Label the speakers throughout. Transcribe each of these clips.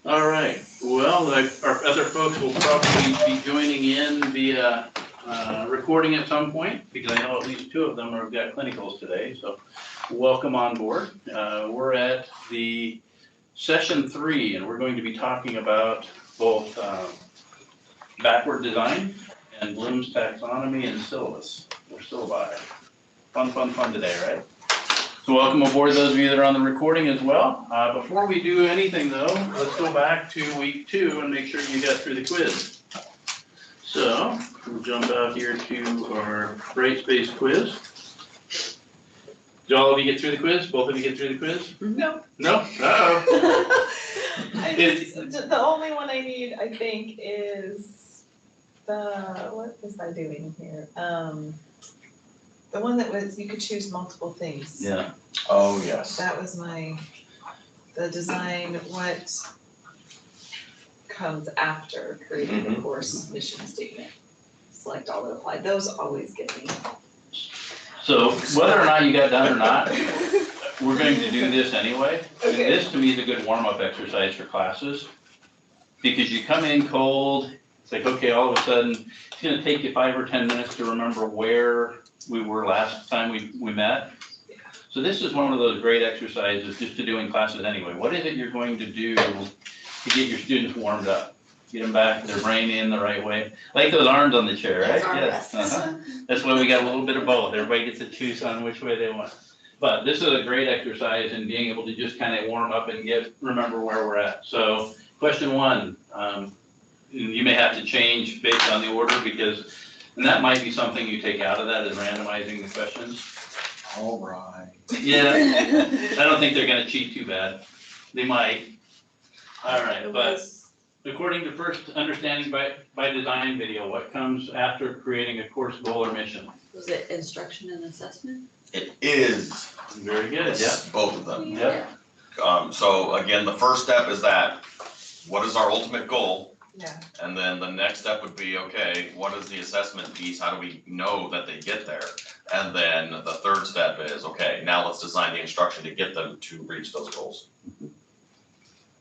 Speaker 1: All right. Well, our other folks will probably be joining in via recording at some point, because I know at least two of them have got clinicals today. So welcome on board. We're at the session 3, and we're going to be talking about both backward design and Bloom's taxonomy and syllabus, or syllabi. Fun today, right? So welcome aboard those of you that are on the recording as well. Before we do anything though, let's go back to week 2 and make sure you got through the quiz. So we'll jump out here to our bright space quiz. Did all of you get through the quiz? Both of you get through the quiz?
Speaker 2: No.
Speaker 1: No? Uh-oh.
Speaker 2: The only one I need, I think, is what was I doing here? The one that was, you could choose multiple things.
Speaker 1: Yeah.
Speaker 3: Oh, yes.
Speaker 2: That was the design, what comes after creating the course mission statement. Select all that apply. Those always get me.
Speaker 1: So whether or not you got done or not, we're going to do this anyway. And
Speaker 2: Okay.
Speaker 1: this to me is a good warm-up exercise for classes, because you come in cold. It's like, okay, all of a sudden, it's going to take you 5 or 10 minutes to remember where we were last time we met. So this is one of those great exercises just to do in classes anyway. What is it you're going to do to get your students warmed up? Get them back, their brain in the right way. Like those arms on the chair, right? Yes. That's why we got a little bit of both. Everybody gets to choose on which way they want. But this is a great exercise in being able to just kind of warm up and remember where we're at. So question 1, you may have to change based on the order, and that might be something you take out of that, is randomizing the questions.
Speaker 3: All right.
Speaker 1: Yeah, I don't think they're gonna cheat too bad. They might. All right, but according to first understanding by design video, what comes after creating a course goal or mission?
Speaker 4: Was it instruction and assessment?
Speaker 3: It is.
Speaker 1: Very good, yeah.
Speaker 3: Both of them.
Speaker 1: Yeah.
Speaker 3: So again, the first step is that, what is our ultimate goal?
Speaker 2: Yeah.
Speaker 3: And then the next step would be, okay, what is the assessment piece? How do we know that they get there? And then the third step is, okay, now let's design the instruction to get them to reach those goals.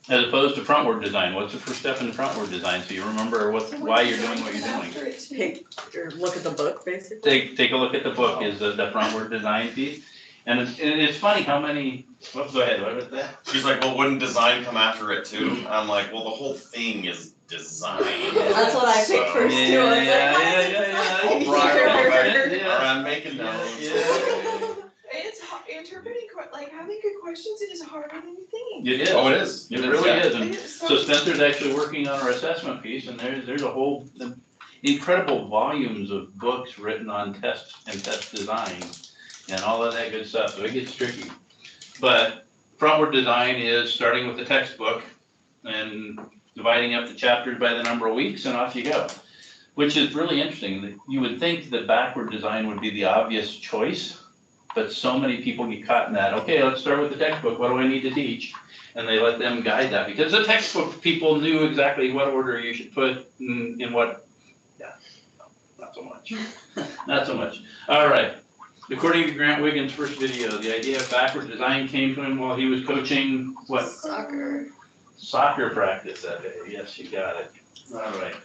Speaker 1: As opposed to frontward design, what's the first step in the frontward design? So you remember why you're doing what you're doing.
Speaker 4: Take or look at the book, basically.
Speaker 1: Take a look at the book, is the frontward design piece. And it's funny how many, go ahead, what was that?
Speaker 3: She's like, well, wouldn't design come after it too? I'm like, well, the whole thing is design.
Speaker 4: That's what I picked first too. I was like,
Speaker 1: Yeah.
Speaker 3: All right, I'm making notes.
Speaker 1: Yeah.
Speaker 2: It's interpreting, like having good questions, it is harder than you think.
Speaker 1: It is.
Speaker 3: Oh, it is.
Speaker 1: It really is. And
Speaker 2: It is
Speaker 1: so Spencer's actually working on our assessment piece, and there's a whole incredible volumes of books written on tests and test design and all of that good stuff. So it gets tricky. But frontward design is starting with the textbook and dividing up the chapters by the number of weeks, and off you go. Which is really interesting. You would think that backward design would be the obvious choice, but so many people get caught in that. Okay, let's start with the textbook. What do I need to teach? And they let them guide that, because the textbook people knew exactly what order you should put in what. Yeah, not so much. Not so much. All right. According to Grant Wiggins' first video, the idea of backward design came to him while he was coaching what? Soccer practice that day. Yes, you got it. All right.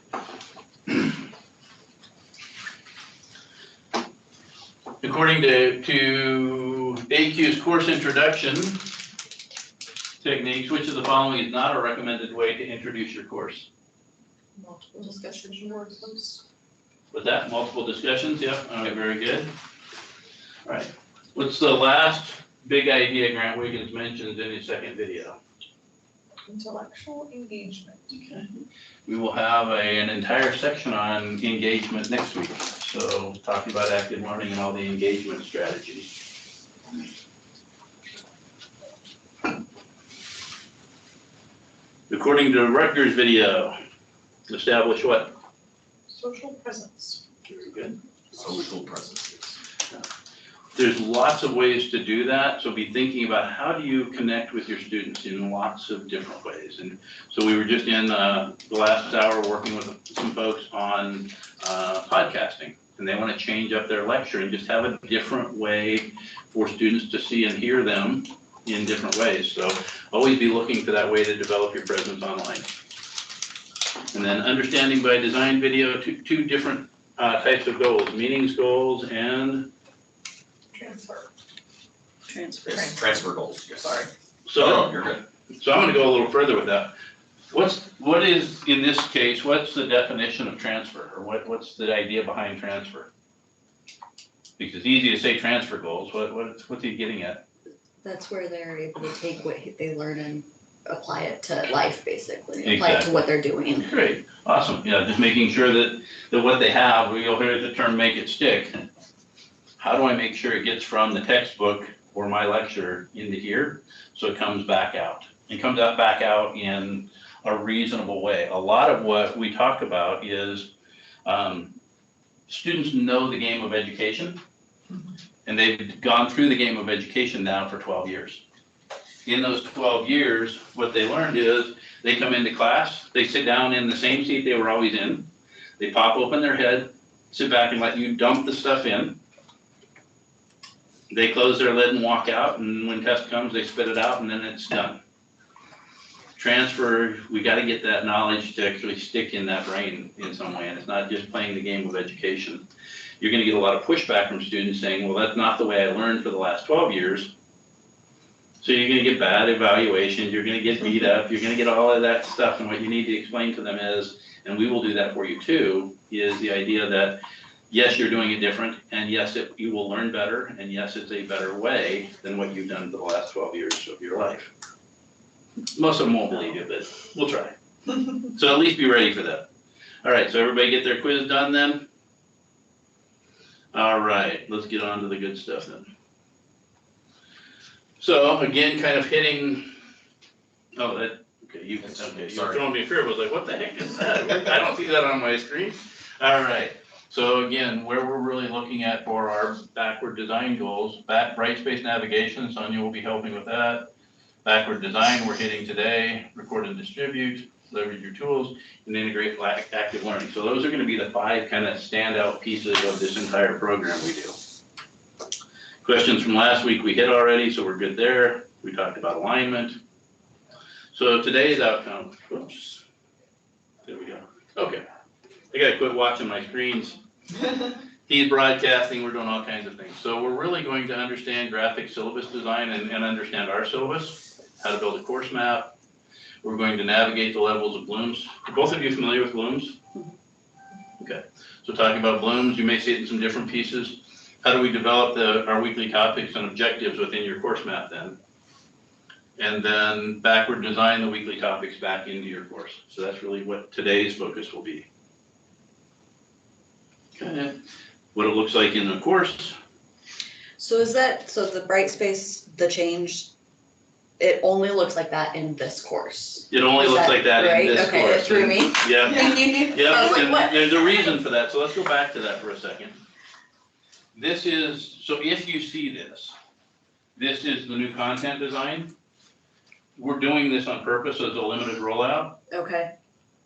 Speaker 1: According to AQ's course introduction techniques, which of the following is not a recommended way to introduce your course?
Speaker 4: multiple discussions and workbooks.
Speaker 1: With that, multiple discussions, yep, all right, very good. All right, what's the last big idea Grant Wiggins mentions in his second video?
Speaker 2: Intellectual engagement.
Speaker 1: Okay. We will have an entire section on engagement next week. So talking about active learning and all the engagement strategies. According to Rutgers video, establish what?
Speaker 2: Social presence.
Speaker 1: Very good.
Speaker 3: Social presence.
Speaker 1: There's lots of ways to do that, so be thinking about how do you connect with your students in lots of different ways. And so we were just in the last hour working with some folks on podcasting, and they want to change up their lecture and just have a different way for students to see and hear them in different ways. So always be looking for that way to develop your presence online. And then understanding by design video, two different types of goals, meetings goals and
Speaker 2: Transfer.
Speaker 3: Transfer goals, yes.
Speaker 2: Sorry.
Speaker 3: No, you're good.
Speaker 1: So I'm gonna go a little further with that. What is, in this case, what's the definition of transfer, or what's the idea behind transfer? Because it's easy to say transfer goals, what's he getting at?
Speaker 4: That's where they're able to take what they learn and apply it to life, basically, apply it
Speaker 1: Exactly.
Speaker 4: to what they're doing.
Speaker 1: Great, awesome, yeah, just making sure that what they have, you'll hear the term make it stick. How do I make sure it gets from the textbook or my lecture into here, so it comes back out? It comes back out in a reasonable way. A lot of what we talk about is students know the game of education, and they've gone through the game of education now for 12 years. In those 12 years, what they learned is they come into class, they sit down in the same seat they were always in, they pop open their head, sit back and let you dump the stuff in. They close their lid and walk out, and when test comes, they spit it out, and then it's done. Transfer, we got to get that knowledge to actually stick in that brain in some way, and it's not just playing the game of education. You're going to get a lot of pushback from students saying, well, that's not the way I learned for the last 12 years. So you're going to get bad evaluations, you're going to get beat up, you're going to get all of that stuff, and what you need to explain to them is, and we will do that for you too, is the idea that yes, you're doing it different, and yes, you will learn better, and yes, it's a better way than what you've done for the last 12 years of your life. Most of them won't believe you, but we'll try. So at least be ready for that. All right, so everybody get their quiz done then? All right, let's get on to the good stuff then. So again, kind of hitting, okay, you're throwing me a fear. I was like, what the heck is that? I don't see that on my screen. All right, so again, where we're really looking at for our backward design goals, bright space navigation, Sonia will be helping with that. Backward design, we're hitting today, record and distribute, leverage your tools, and integrate active learning. So those are going to be the 5 kind of standout pieces of this entire program we do. Questions from last week we hit already, so we're good there. We talked about alignment. So today's outcome, oops, there we go. Okay, I gotta quit watching my screens. He's broadcasting, we're doing all kinds of things. So we're really going to understand graphic syllabus design and understand our syllabus, how to build a course map. We're going to navigate the levels of blooms. Are both of you familiar with blooms? Okay, so talking about blooms, you may see it in some different pieces. How do we develop our weekly topics and objectives within your course map then? And then backward design the weekly topics back into your course. So that's really what today's focus will be. Okay, what it looks like in the course.
Speaker 4: So the bright space, the change, it only looks like that in this course?
Speaker 1: It only looks like that in this course.
Speaker 4: Okay, it threw me.
Speaker 1: Yeah,
Speaker 4: Yeah, I was like,
Speaker 1: and
Speaker 4: what?
Speaker 1: there's a reason for that. So let's go back to that for a second. This is, so if you see this is the new content design. We're doing this on purpose as a limited rollout,
Speaker 4: Okay,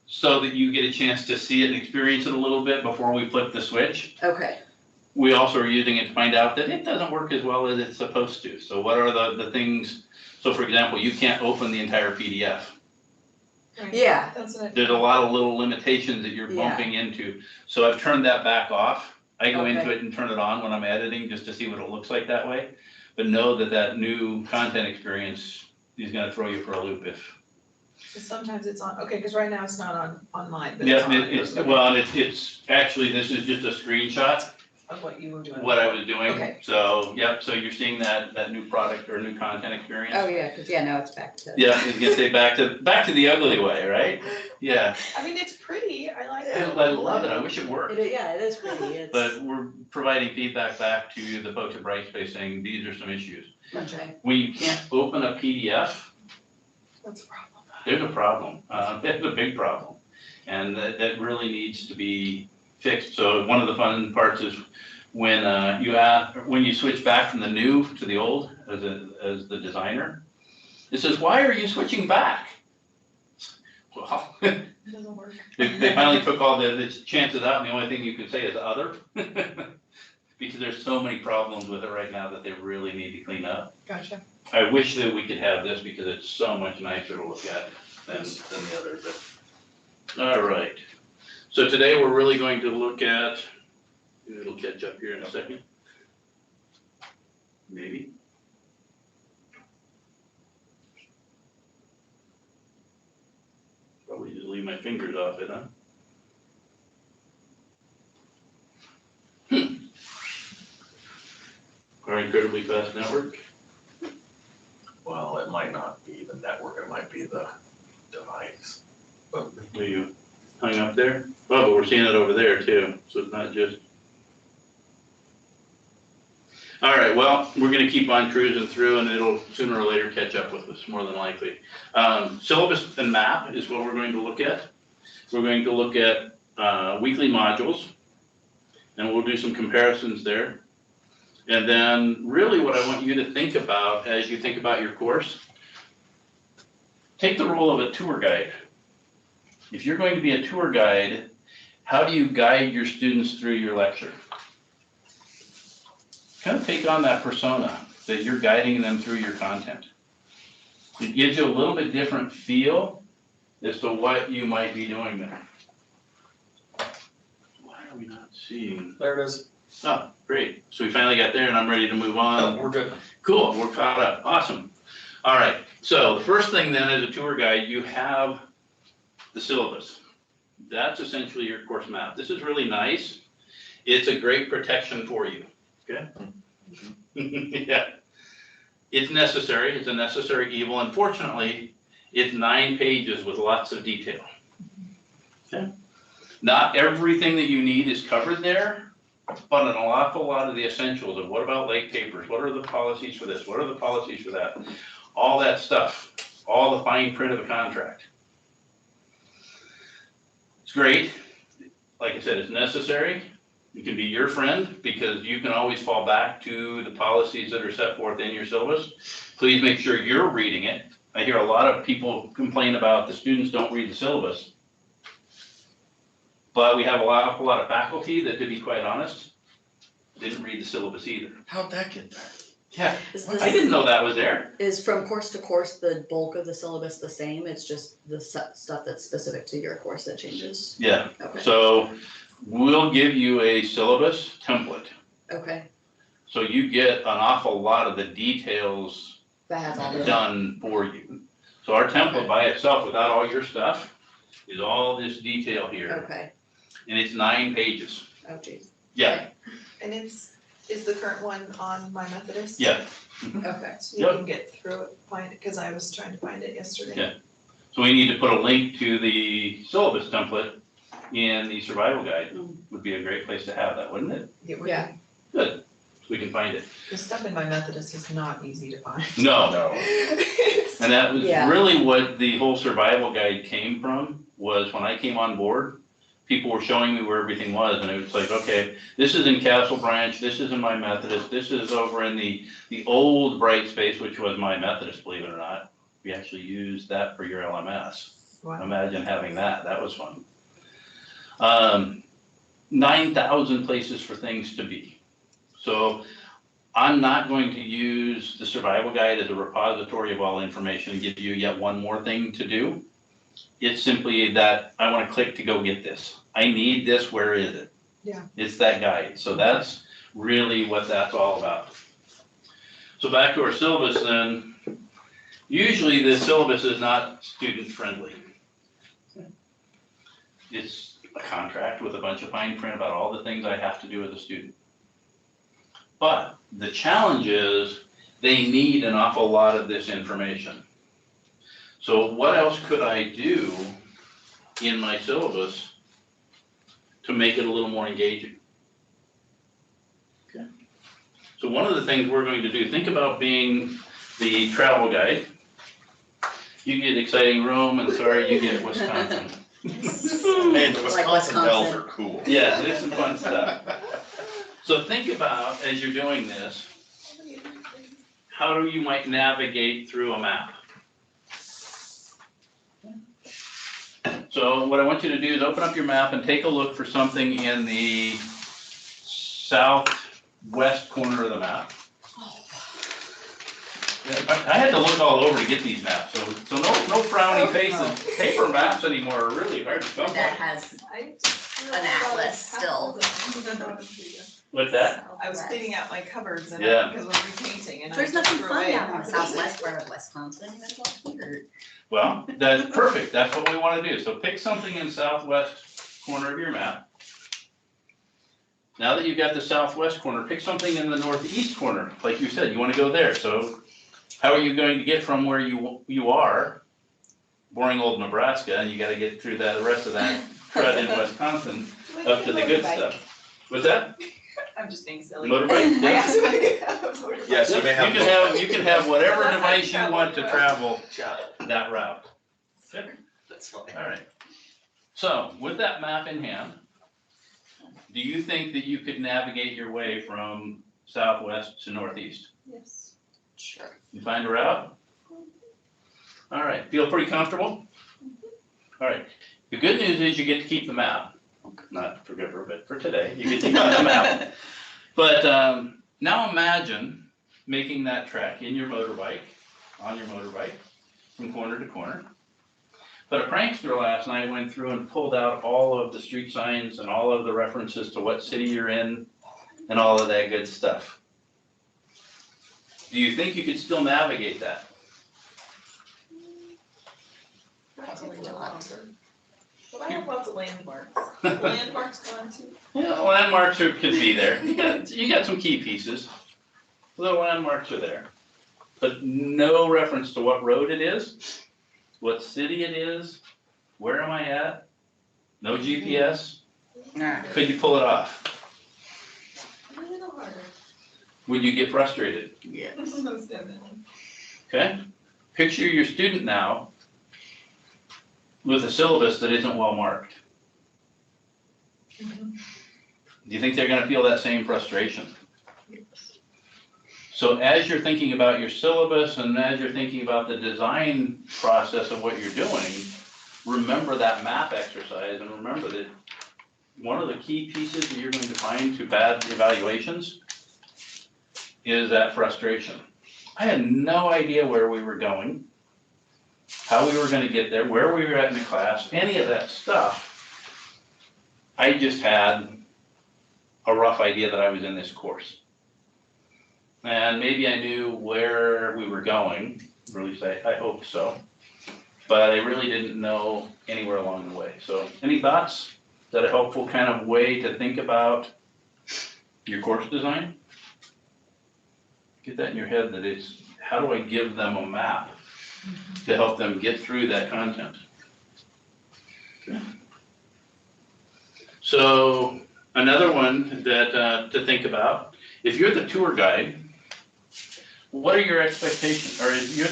Speaker 1: so that you get a chance to see it and experience it a little bit before we flip the switch.
Speaker 4: okay,
Speaker 1: We also are using it to find out that it doesn't work as well as it's supposed to. So what are the things, so for example, you can't open the entire PDF.
Speaker 4: yeah,
Speaker 2: That's what
Speaker 1: There's a lot of little limitations that you're bumping into. So I've turned that back off. I go into
Speaker 4: Okay.
Speaker 1: it and turn it on when I'm editing just to see what it looks like that way. But know that new content experience is gonna throw you for a loop if.
Speaker 2: So sometimes it's on, okay, because right now it's not on mine, but it's
Speaker 1: Yeah,
Speaker 2: on.
Speaker 1: it's,
Speaker 2: Okay.
Speaker 1: well, it's actually, this is just a screenshot
Speaker 2: Of what you were doing.
Speaker 1: what I was doing.
Speaker 2: Okay.
Speaker 1: So, yep, so you're seeing that new product or new content experience.
Speaker 4: oh, yeah, because, now it's back to.
Speaker 1: Yeah, it's gonna say back to the ugly way, right? Yeah,
Speaker 2: I mean, it's pretty, I like it.
Speaker 1: I love it, I wish it worked.
Speaker 4: Yeah, it is pretty, it's.
Speaker 1: But we're providing feedback back to the folks at Brightspace saying, these are some issues.
Speaker 4: Okay,
Speaker 1: When you can't open a PDF,
Speaker 2: That's a problem.
Speaker 1: there's a problem, it's a big problem. And that really needs to be fixed. So one of the fun parts is when you switch back from the new to the old as the designer, it says, why are you switching back? Well,
Speaker 2: It doesn't work.
Speaker 1: they finally took all the chances out, and the only thing you could say is other. because there's so many problems with it right now that they really need to clean up.
Speaker 2: Gotcha.
Speaker 1: I wish that we could have this because it's so much nicer to look at than the other, but, all right. So today we're really going to look at, it'll catch up here in a second. Maybe. Probably just leave my fingers off it, huh? Our incredibly fast network.
Speaker 3: Well, it might not be the network, it might be the device. But
Speaker 1: Were you hung up there? Oh, but we're seeing it over there too, so it's not just. All right, well, we're gonna keep on cruising through and it'll sooner or later catch up with us, more than likely. Syllabus and map is what we're going to look at. We're going to look at weekly modules, and we'll do some comparisons there. And then really what I want you to think about as you think about your course, take the role of a tour guide. If you're going to be a tour guide, how do you guide your students through your lecture? Kind of take on that persona that you're guiding them through your content. It gives you a little bit different feel as to what you might be doing there. Why are we not seeing?
Speaker 3: there it is.
Speaker 1: Oh, great. So we finally got there and I'm ready to move on.
Speaker 3: We're good.
Speaker 1: Cool, we're caught up. Awesome. All right, so the first thing then as a tour guide, you have the syllabus. That's essentially your course map. This is really nice. It's a great protection for you, okay? Yeah. It's necessary, it's a necessary evil. Unfortunately, it's 9 pages with lots of detail. Okay? Not everything that you need is covered there, but an awful lot of the essentials of what about late papers, what are the policies for this, what are the policies for that, all that stuff, all the fine print of a contract. It's great. Like I said, it's necessary. It can be your friend because you can always fall back to the policies that are set forth in your syllabus. Please make sure you're reading it. I hear a lot of people complain about the students don't read the syllabus. But we have a lot of faculty that, to be quite honest, didn't read the syllabus either.
Speaker 3: How'd that get there?
Speaker 1: Yeah,
Speaker 4: Is
Speaker 1: I didn't know that was there.
Speaker 4: Is from course to course, the bulk of the syllabus the same? It's just the stuff that's specific to your course that changes?
Speaker 1: Yeah,
Speaker 4: Okay,
Speaker 1: so we'll give you a syllabus template.
Speaker 4: okay.
Speaker 1: So you get an awful lot of the details
Speaker 4: That has all the,
Speaker 1: done for you. So our template by itself, without all your stuff, is all this detail here.
Speaker 4: okay.
Speaker 1: And it's 9 pages.
Speaker 4: Oh, geez.
Speaker 1: Yeah,
Speaker 2: And is the current one on My Methodist?
Speaker 1: yeah.
Speaker 4: Okay.
Speaker 2: So you can get through it, find it, because I was trying to find it yesterday.
Speaker 1: Yeah. So we need to put a link to the syllabus template in the survival guide. Would be a great place to have that, wouldn't it?
Speaker 4: Yeah.
Speaker 1: Good, so we can find it.
Speaker 2: The stuff in My Methodist is not easy to find.
Speaker 1: No,
Speaker 3: No.
Speaker 1: and that was
Speaker 4: Yeah.
Speaker 1: really what the whole survival guide came from, was when I came on board, people were showing me where everything was, and it was like, okay, this is in Castle Branch, this is in My Methodist, this is over in the old Bright Space, which was My Methodist, believe it or not. We actually used that for your LMS.
Speaker 2: Wow.
Speaker 1: Imagine having that, that was fun. 9,000 places for things to be. So I'm not going to use the survival guide as a repository of all information and give you yet one more thing to do. It's simply that I want to click to go get this. I need this, where is it?
Speaker 2: Yeah.
Speaker 1: It's that guide. So that's really what that's all about. So back to our syllabus then. Usually the syllabus is not student friendly. It's a contract with a bunch of fine print about all the things I have to do as a student. But the challenge is they need an awful lot of this information. So what else could I do in my syllabus to make it a little more engaging? Okay. So one of the things we're going to do, think about being the travel guide. You get exciting Rome, and sorry, you get Wisconsin.
Speaker 3: Hey, the
Speaker 4: Like
Speaker 3: Wisconsin bells
Speaker 4: Wisconsin.
Speaker 3: are cool.
Speaker 1: Yeah, there's some fun stuff. So think about, as you're doing this, how you might navigate through a map. So what I want you to do is open up your map and take a look for something in the southeast southwest corner of the map. I had to look all over to get these maps, so no frowny faces. Paper maps anymore are really hard to come
Speaker 4: My dad
Speaker 1: by.
Speaker 4: has
Speaker 2: I just
Speaker 4: an
Speaker 2: realized I was
Speaker 4: atlas still.
Speaker 1: With that,
Speaker 2: I was cleaning out my cupboards and
Speaker 1: Yeah.
Speaker 2: because I'm repainting and I
Speaker 4: There's
Speaker 2: just
Speaker 4: nothing
Speaker 2: threw
Speaker 4: fun
Speaker 2: away
Speaker 4: down in the
Speaker 2: half of
Speaker 4: southwest part of Wisconsin, that's all weird.
Speaker 1: well, that's perfect, that's what we wanna do, so pick something in southwest corner of your map. Now that you've got the southwest corner, pick something in the northeast corner, like you said, you wanna go there, so how are you going to get from where you are, boring old Nebraska, and you gotta get through that, the rest of that crud in Wisconsin, up to the good stuff. What's that?
Speaker 2: I'm just being silly.
Speaker 1: Motorbike?
Speaker 2: I
Speaker 1: Yeah.
Speaker 2: asked if I could have a motorbike.
Speaker 3: Yes, you may have.
Speaker 1: You can have whatever device you want to travel that route.
Speaker 3: That's fine.
Speaker 1: All right. So with that map in hand, do you think that you could navigate your way from southwest to northeast?
Speaker 2: Yes.
Speaker 4: Sure.
Speaker 1: You find a route? All right, feel pretty comfortable? All right, the good news is you get to keep the map, not forever, but for today, you get to keep the map. But now imagine making that trek in your motorbike, on your motorbike, from corner to corner. But a prankster last night went through and pulled out all of the street signs and all of the references to what city you're in and all of that good stuff. Do you think you could still navigate that?
Speaker 2: Probably not. But I have lots of landmarks. Landmarks gone too.
Speaker 1: Yeah, landmarks could be there. You got some key pieces. The landmarks are there. But no reference to what road it is, what city it is, where am I at? No GPS. Could you pull it off?
Speaker 2: A little harder.
Speaker 1: Would you get frustrated?
Speaker 4: Yes.
Speaker 2: Most definitely.
Speaker 1: Okay? Picture your student now with a syllabus that isn't well marked.
Speaker 2: Mhm.
Speaker 1: Do you think they're gonna feel that same frustration? So as you're thinking about your syllabus and as you're thinking about the design process of what you're doing, remember that map exercise and remember that one of the key pieces that you're going to find to bad evaluations is that frustration. I had no idea where we were going, how we were gonna get there, where we were at in the class, any of that stuff. I just had a rough idea that I was in this course. And maybe I knew where we were going, or at least I hope so. But I really didn't know anywhere along the way. So any thoughts? Is that a helpful kind of way to think about your course design? Get that in your head that it's, how do I give them a map to help them get through that content? Okay. So another one that to think about, if you're the tour guide, what are your expectations? Or if you're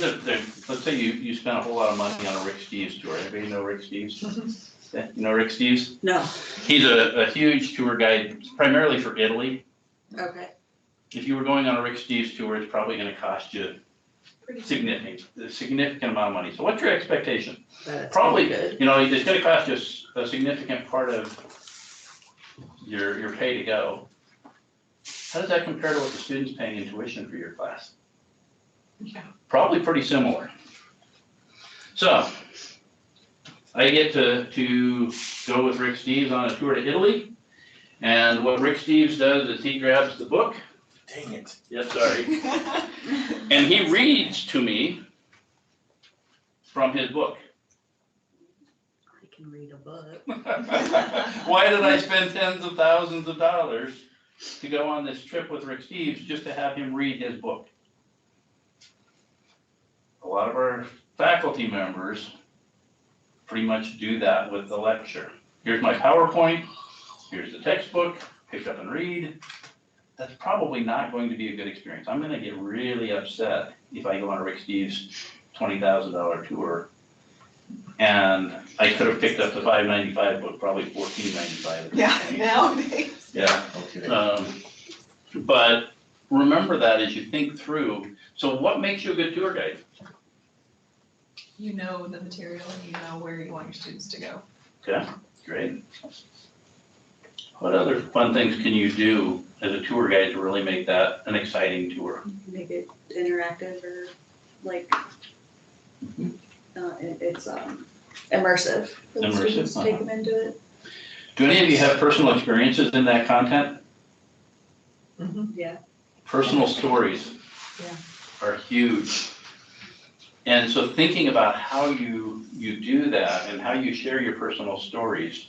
Speaker 1: let's say you spent a whole lot of money on a Rick Steves tour. Anybody know Rick Steves? Yeah, you know Rick Steves?
Speaker 4: No.
Speaker 1: He's a huge tour guide, primarily for Italy.
Speaker 4: Okay.
Speaker 1: If you were going on a Rick Steves tour, it's probably gonna cost you a significant amount of money. So what's your expectation?
Speaker 4: That's
Speaker 1: Probably,
Speaker 4: good.
Speaker 1: you know, it's gonna cost you a significant part of your pay to go. How does that compare to what the student's paying in tuition for your class?
Speaker 2: Yeah.
Speaker 1: Probably pretty similar. So, I get to go with Rick Steves on a tour to Italy, and what Rick Steves does is he grabs the book.
Speaker 3: Dang it.
Speaker 1: Yes, sorry. And he reads to me from his book.
Speaker 4: I can read a book.
Speaker 1: Why did I spend tens of thousands of dollars to go on this trip with Rick Steves just to have him read his book? A lot of our faculty members pretty much do that with the lecture. Here's my PowerPoint, here's the textbook, pick up and read. That's probably not going to be a good experience. I'm gonna get really upset if I go on a Rick Steves $20,000 tour. And I could have picked up the $5.95 book, probably $14.95.
Speaker 2: Yeah, nowadays.
Speaker 1: Yeah,
Speaker 3: Okay.
Speaker 1: but remember that as you think through. So what makes you a good tour guide?
Speaker 2: You know the material and you know where you want your students to go.
Speaker 1: Okay, great. What other fun things can you do as a tour guide to really make that an exciting tour?
Speaker 4: Make it interactive or like, it's immersive for the
Speaker 1: Immersive,
Speaker 4: students to take them into it.
Speaker 1: Do any of you have personal experiences in that content?
Speaker 4: Yeah.
Speaker 1: Personal stories
Speaker 2: Yeah.
Speaker 1: are huge. And so thinking about how you do that and how you share your personal stories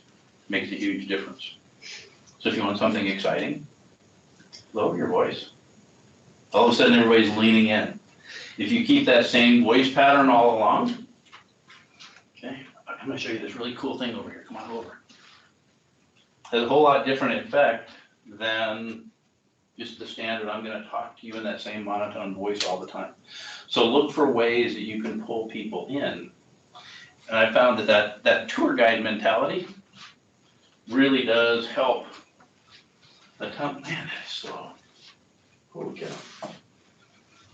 Speaker 1: makes a huge difference. So if you want something exciting, lower your voice. All of a sudden, everybody's leaning in. If you keep that same voice pattern all along, okay, I'm gonna show you this really cool thing over here, come on over. Has a whole lot different effect than just the standard, I'm gonna talk to you in that same monotone voice all the time. So look for ways that you can pull people in. And I found that tour guide mentality really does help. Man, that is slow. Holy cow.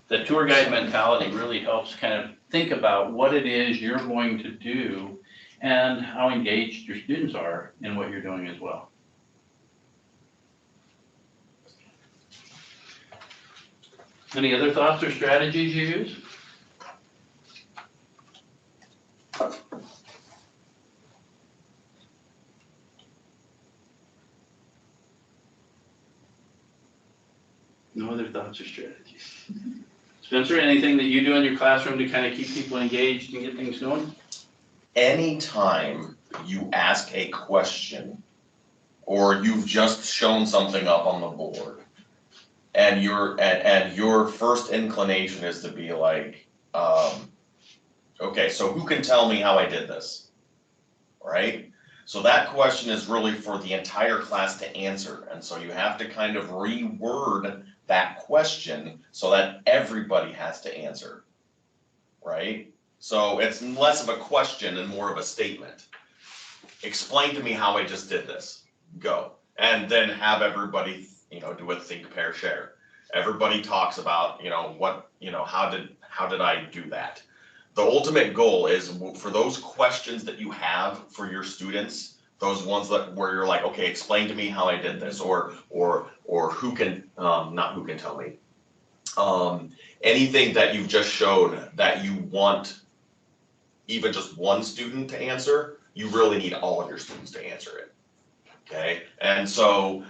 Speaker 1: The tour guide mentality really helps kind of think about what it is you're going to do and how engaged your students are in what you're doing as well. Any other thoughts or strategies you use? No other thoughts or strategies? Spencer, anything that you do in your classroom to kind of keep people engaged and get things going?
Speaker 3: Anytime you ask a question or you've just shown something up on the board and your first inclination is to be like, okay, so who can tell me how I did this? Right? So that question is really for the entire class to answer. And so you have to kind of reword that question so that everybody has to answer, right? So it's less of a question and more of a statement. Explain to me how I just did this, go. And then have everybody, do a think, pair, share. Everybody talks about, how did I do that? The ultimate goal is for those questions that you have for your students, those ones where you're like, okay, explain to me how I did this, or who can, not who can tell me. Anything that you've just shown that you want even just one student to answer, you really need all of your students to answer it, okay? And so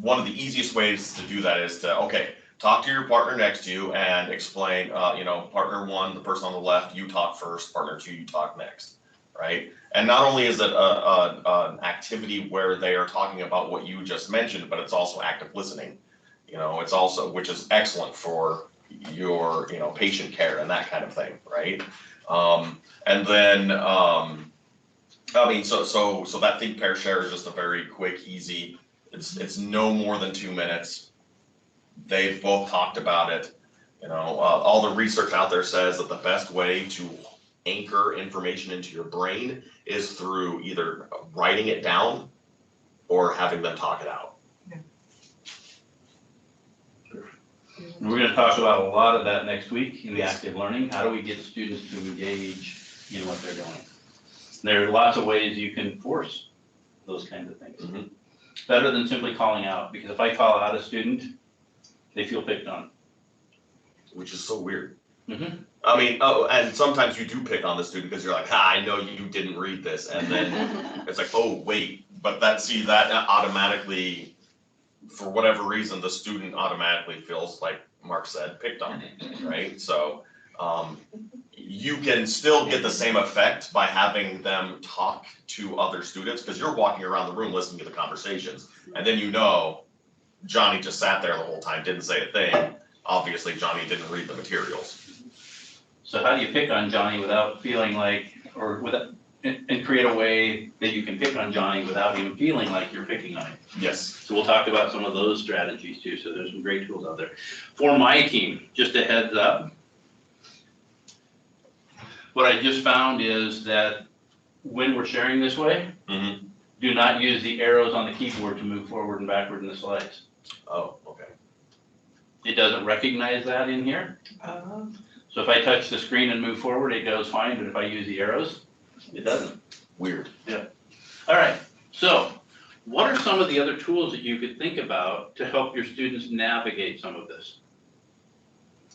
Speaker 3: one of the easiest ways to do that is to, okay, talk to your partner next to you and explain, partner one, the person on the left, you talk first, partner two, you talk next, right? And not only is it an activity where they are talking about what you just mentioned, but it's also active listening. It's also, which is excellent for your, patient care and that kind of thing, right? And then, so that think, pair, share is just a very quick, easy, it's no more than 2 minutes. They've both talked about it. All the research out there says that the best way to anchor information into your brain is through either writing it down or having them talk it out.
Speaker 1: And we're going to talk about a lot of that next week in the active learning. How do we get students to engage in what they're doing? There are lots of ways you can force those kinds of things.
Speaker 3: Mm-hmm.
Speaker 1: Better than simply calling out, because if I call out a student, they feel picked on.
Speaker 3: Which is so weird.
Speaker 1: Mm-hmm.
Speaker 3: And sometimes you do pick on the student because you're like, I know you didn't read this. And then it's like, oh, wait, but that automatically, for whatever reason, the student automatically feels, like Mark said, picked on, right? So you can still get the same effect by having them talk to other students because you're walking around the room listening to the conversations. And then Johnny just sat there the whole time, didn't say a thing. Obviously, Johnny didn't read the materials.
Speaker 1: So how do you pick on Johnny without feeling like, and create a way that you can pick on Johnny without even feeling like you're picking on him?
Speaker 3: Yes.
Speaker 1: So we'll talk about some of those strategies too. So there's some great tools out there. For my team, just a heads up, what I just found is that when we're sharing this way,
Speaker 3: Mm-hmm.
Speaker 1: do not use the arrows on the keyboard to move forward and backward in the slides.
Speaker 3: Oh, okay.
Speaker 1: It doesn't recognize that in here. So if I touch the screen and move forward, it goes fine, but if I use the arrows, it doesn't.
Speaker 3: Weird.
Speaker 1: Yeah. All right, so what are some of the other tools that you could think about to help your students navigate some of this?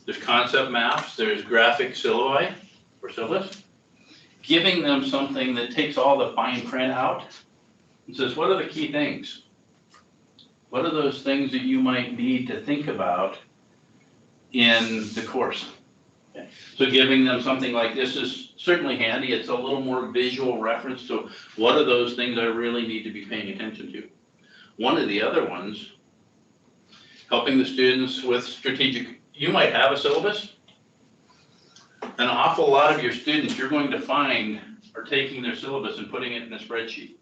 Speaker 1: There's concept maps, there's graphic syllabi or syllabus. Giving them something that takes all the fine print out and says, what are the key things? What are those things that you might need to think about in the course? Okay. So giving them something like this is certainly handy. It's a little more visual reference to what are those things I really need to be paying attention to. One of the other ones, helping the students with strategic, you might have a syllabus. An awful lot of your students you're going to find are taking their syllabus and putting it in a spreadsheet.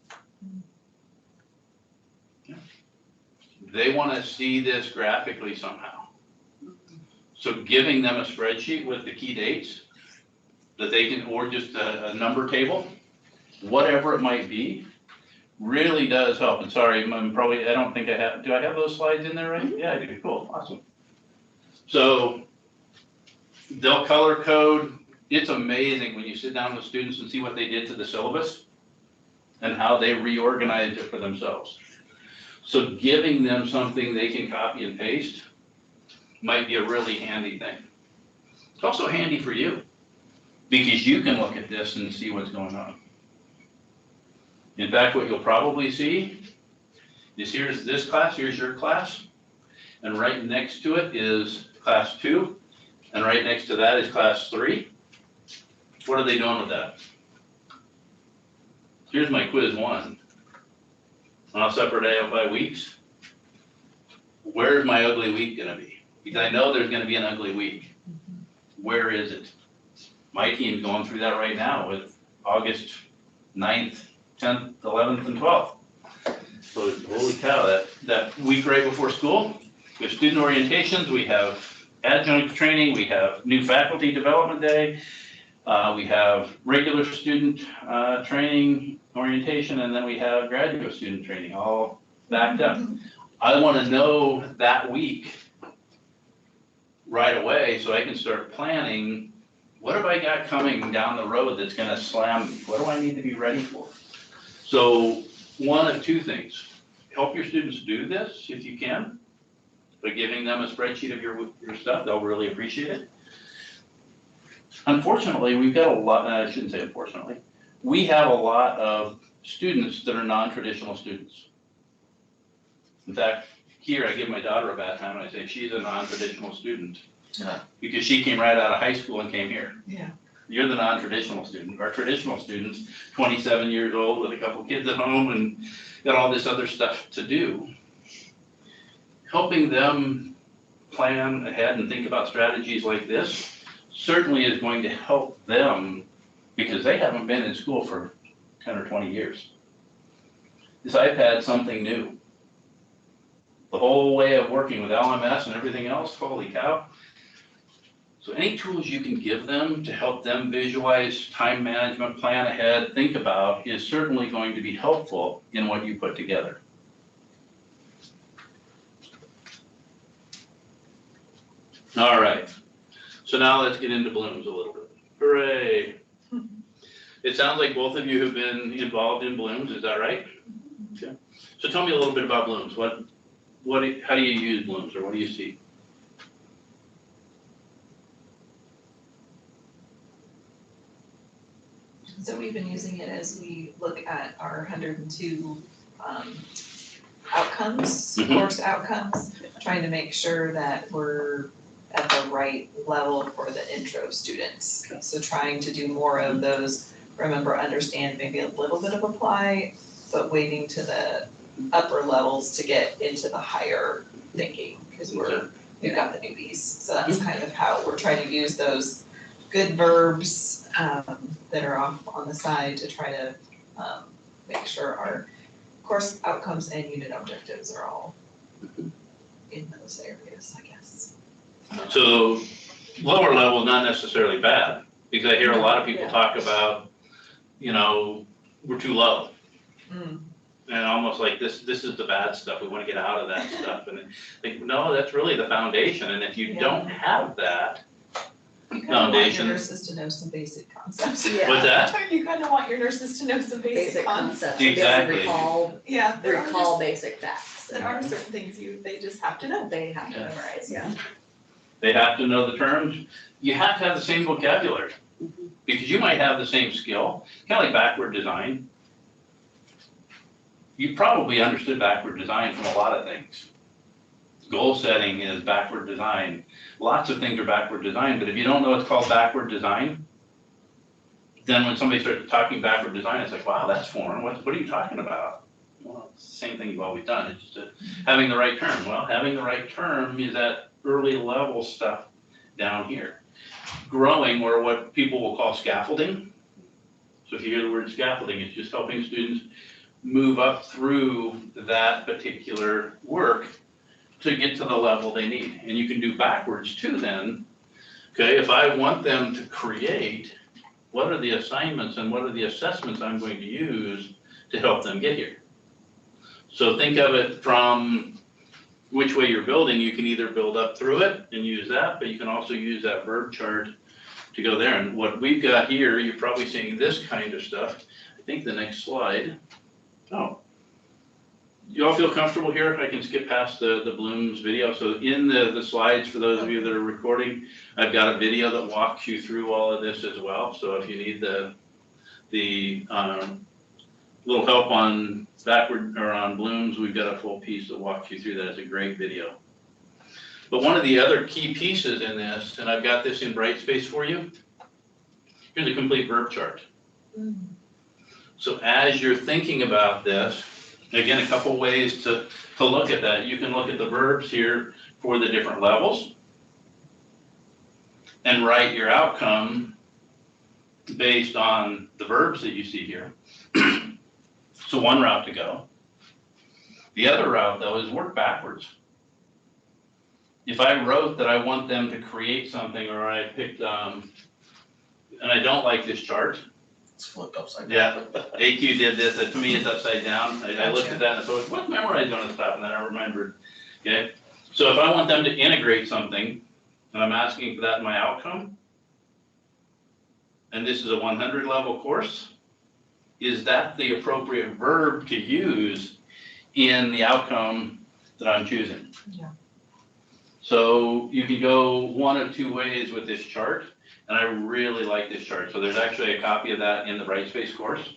Speaker 1: They want to see this graphically somehow. So giving them a spreadsheet with the key dates that they can, or just a number table, whatever it might be, really does help. And sorry, I'm probably, I don't think I have, do I have those slides in there right? Yeah, I do, cool, awesome. So they'll color code. It's amazing when you sit down with students and see what they did to the syllabus and how they reorganized it for themselves. So giving them something they can copy and paste might be a really handy thing. It's also handy for you because you can look at this and see what's going on. In fact, what you'll probably see is here's this class, here's your class, and right next to it is class 2, and right next to that is class 3. What are they doing with that? Here's my quiz 1. And I'll separate it out by weeks. Where's my ugly week gonna be? Because I know there's gonna be an ugly week. Where is it? My team's going through that right now with August 9th, 10th, 11th, and 12th. So holy cow, that week right before school, we have student orientations, we have adjunct training, we have new faculty development day, we have regular student training orientation, and then we have graduate student training all backed up. I want to know that week right away so I can start planning, what have I got coming down the road that's going to slam me? What do I need to be ready for? So one of two things, help your students do this if you can, by giving them a spreadsheet of your stuff. They'll really appreciate it. Unfortunately, we've got a lot, I shouldn't say unfortunately, we have a lot of students that are non-traditional students. In fact, here I give my daughter a bad time and I say she's a non-traditional student.
Speaker 3: Yeah.
Speaker 1: Because she came right out of high school and came here.
Speaker 2: Yeah.
Speaker 1: You're the non-traditional student. Our traditional students, 27 years old with a couple kids at home and got all this other stuff to do. Helping them plan ahead and think about strategies like this certainly is going to help them because they haven't been in school for 10 or 20 years. This iPad's something new. The whole way of working with LMS and everything else, holy cow. So any tools you can give them to help them visualize, time management, plan ahead, think about is certainly going to be helpful in what you put together. All right, so now let's get into blooms a little bit. Hooray. It sounds like both of you have been involved in blooms, is that right? Okay. So tell me a little bit about blooms. How do you use blooms, or what do you see?
Speaker 2: So we've been using it as we look at our 102 outcomes, course outcomes, trying to make sure that we're at the right level for the intro students. So trying to do more of those, remember, understand, maybe a little bit of apply, but waiting to the upper levels to get into the higher thinking, because we've got the newbies. So that's kind of how we're trying to use those good verbs that are off on the side to try to make sure our course outcomes and unit objectives are all in those areas, I guess.
Speaker 1: So lower level, not necessarily bad, because I hear a lot of people talk about, we're too low. And almost like this is the bad stuff, we want to get out of that stuff. And I think, no, that's really the foundation. And if you don't have that,
Speaker 2: You kind of want your
Speaker 1: foundation.
Speaker 2: nurses to know some basic concepts.
Speaker 4: Yeah.
Speaker 1: What's that?
Speaker 2: You kind of want your nurses to know some basic
Speaker 4: Basic
Speaker 2: concepts.
Speaker 4: concepts, to be able
Speaker 1: Exactly.
Speaker 4: to recall,
Speaker 2: Yeah,
Speaker 4: recall basic facts.
Speaker 2: there are certain things they just have to know.
Speaker 4: They have to
Speaker 1: Yeah.
Speaker 4: memorize, yeah.
Speaker 1: They have to know the terms. You have to have the same vocabulary,
Speaker 4: Mhm.
Speaker 1: because you might have the same skill, kind of like backward design. You probably understood backward design from a lot of things. Goal setting is backward design. Lots of things are backward design, but if you don't know it's called backward design, then when somebody starts talking backward design, it's like, wow, that's foreign. What are you talking about? Well, it's the same thing you've always done. It's just having the right term. Well, having the right term is that early level stuff down here. Growing, or what people will call scaffolding. So if you hear the word scaffolding, it's just helping students move up through that particular work to get to the level they need. And you can do backwards too then. Okay, if I want them to create, what are the assignments and what are the assessments I'm going to use to help them get here? So think of it from which way you're building. You can either build up through it and use that, but you can also use that verb chart to go there. And what we've got here, you're probably seeing this kind of stuff. I think the next slide. Oh. You all feel comfortable here? If I can skip past the Bloom's video. So in the slides, for those of you that are recording, I've got a video that walks you through all of this as well. So if you need the little help on backward or on Bloom's, we've got a full piece that walks you through that. It's a great video. But one of the other key pieces in this, and I've got this in Brightspace for you, here's a complete verb chart. So as you're thinking about this, again, a couple ways to look at that. You can look at the verbs here for the different levels and write your outcome based on the verbs that you see here. So one route to go. The other route, though, is work backwards. If I wrote that I want them to create something, or I picked, and I don't like this chart.
Speaker 3: It's flipped upside down.
Speaker 1: Yeah, AQ did this, to me it's upside down. I looked at that and I thought, what's memorized on the top? And then I remembered, okay? So if I want them to integrate something, and I'm asking for that in my outcome, and this is a 100 level course, is that the appropriate verb to use in the outcome that I'm choosing?
Speaker 2: Yeah.
Speaker 1: So you can go one of two ways with this chart. And I really like this chart. So there's actually a copy of that in the Brightspace course.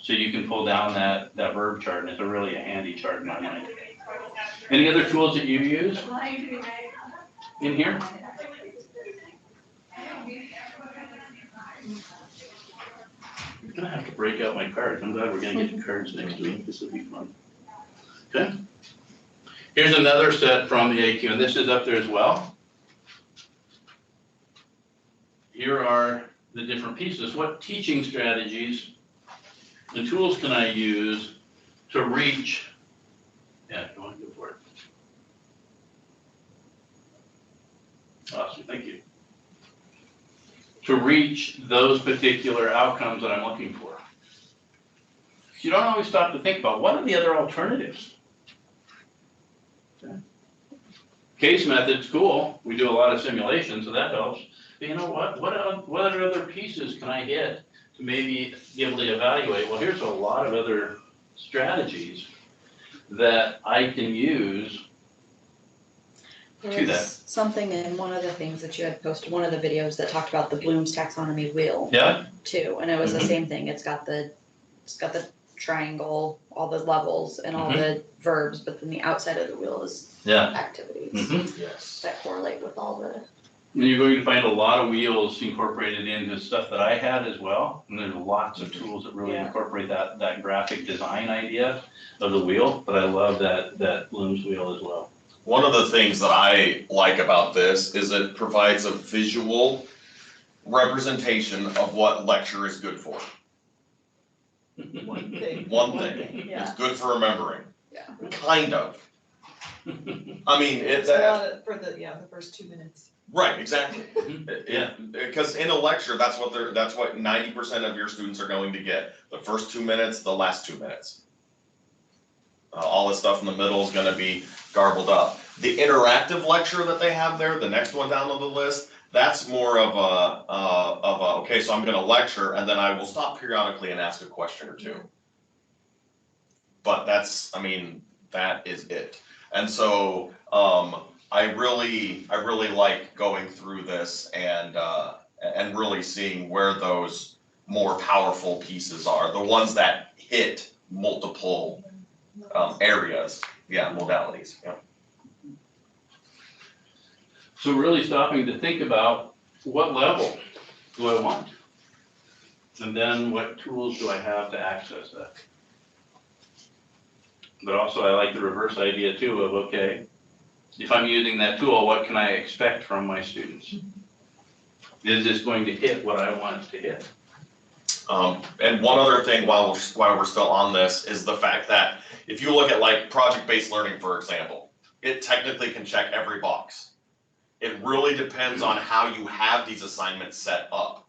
Speaker 1: So you can pull down that verb chart, and it's really a handy chart in my mind. Any other tools that you use in here? I'm gonna have to break out my cards. I'm glad we're gonna get the cards next week. This will be fun. Okay. Here's another set from the AQ, and this is up there as well. Here are the different pieces. What teaching strategies and tools can I use to reach? Yeah, go on, go for it. Awesome, thank you. To reach those particular outcomes that I'm looking for. You don't always stop to think about what are the other alternatives. Okay. Case method's cool. We do a lot of simulations, so that helps. But you know what other pieces can I hit to maybe be able to evaluate? Well, here's a lot of other strategies that I can use to
Speaker 4: There
Speaker 1: that.
Speaker 4: was something in one of the things that you had posted, one of the videos that talked about the Bloom's taxonomy wheel
Speaker 1: Yeah,
Speaker 4: too, and it was the
Speaker 1: Mhm.
Speaker 4: same thing. It's got the triangle, all the levels and all
Speaker 1: Mhm.
Speaker 4: the verbs, but then the outside of the wheel is
Speaker 1: yeah.
Speaker 4: activities
Speaker 1: Mhm.
Speaker 3: Yes.
Speaker 4: that correlate with all the.
Speaker 1: And you're going to find a lot of wheels incorporated into stuff that I had as well. And there's lots of tools that really
Speaker 4: Yeah.
Speaker 1: incorporate that graphic design idea of the wheel. But I love that Bloom's wheel as well.
Speaker 3: One of the things that I like about this is it provides a visual representation of what lecture is good for.
Speaker 2: One thing.
Speaker 3: One thing,
Speaker 4: Yeah.
Speaker 3: it's good for remembering.
Speaker 4: Yeah.
Speaker 3: Kind of. I mean,
Speaker 2: It's
Speaker 3: it's,
Speaker 2: a lot of, for the first 2 minutes.
Speaker 3: right, exactly.
Speaker 1: Yeah.
Speaker 3: Because in a lecture, that's what 90% of your students are going to get. The first 2 minutes, the last 2 minutes. All the stuff in the middle is gonna be garbled up. The interactive lecture that they have there, the next one down on the list, That's more of okay, so I'm gonna lecture and then I will stop periodically and ask a question or two. But that's, I mean, that is it. And so, I really like going through this and really seeing where those more powerful pieces are, the ones that hit multiple, areas, modalities, yeah.
Speaker 1: So really stopping to think about what level do I want? And then what tools do I have to access that? But also I like the reverse idea too of, okay, if I'm using that tool, what can I expect from my students? Is this going to hit what I want it to hit?
Speaker 3: And one other thing while we're still on this is the fact that if you look at like project-based learning, for example, it technically can check every box. It really depends on how you have these assignments set up.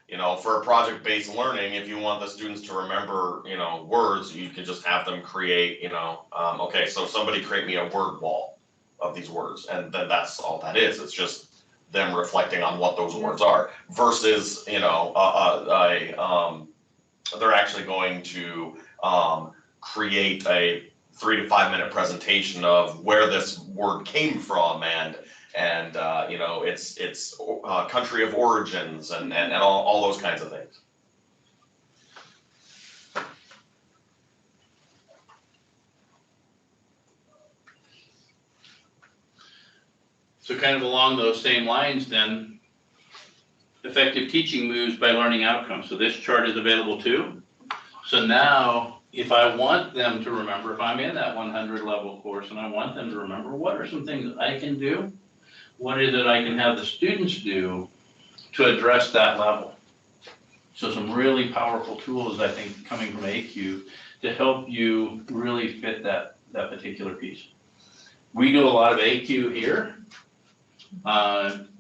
Speaker 3: You know, for a project-based learning, if you want the students to remember, you know, words, you can just have them create, you know, okay, so somebody create me a word wall of these words, and then that's all that is. It's just them reflecting on what those words are versus, you know, they're actually going to create a 3 to 5 minute presentation of where this word came from and you know, its country of origins and all those kinds of things.
Speaker 1: So kind of along those same lines then, effective teaching moves by learning outcomes. So this chart is available too. So now, if I want them to remember, if I'm in that 100 level course and I want them to remember, what are some things that I can do? What is it I can have the students do to address that level? So some really powerful tools, I think, coming from AQ to help you really fit that particular piece. We do a lot of AQ here.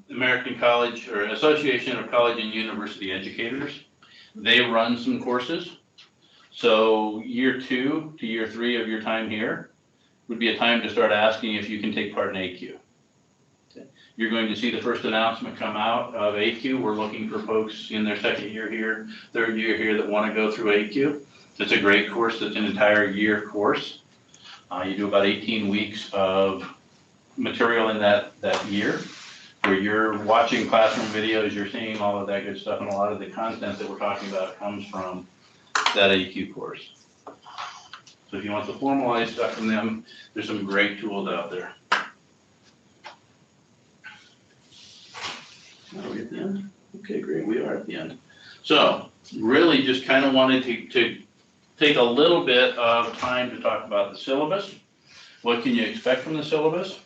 Speaker 1: American College or Association of College and University Educators, they run some courses. So year 2 to year 3 of your time here would be a time to start asking if you can take part in AQ. You're going to see the first announcement come out of AQ. We're looking for folks in their second year here, third year here that want to go through AQ. It's a great course. It's an entire year course. You do about 18 weeks of material in that year where you're watching classroom videos, you're seeing all of that good stuff, and a lot of the content that we're talking about comes from that AQ course. So if you want the formalized stuff from them, there's some great tools out there. Are we at the end? Okay, great, we are at the end. So really just kind of wanted to take a little bit of time to talk about the syllabus. What can you expect from the syllabus?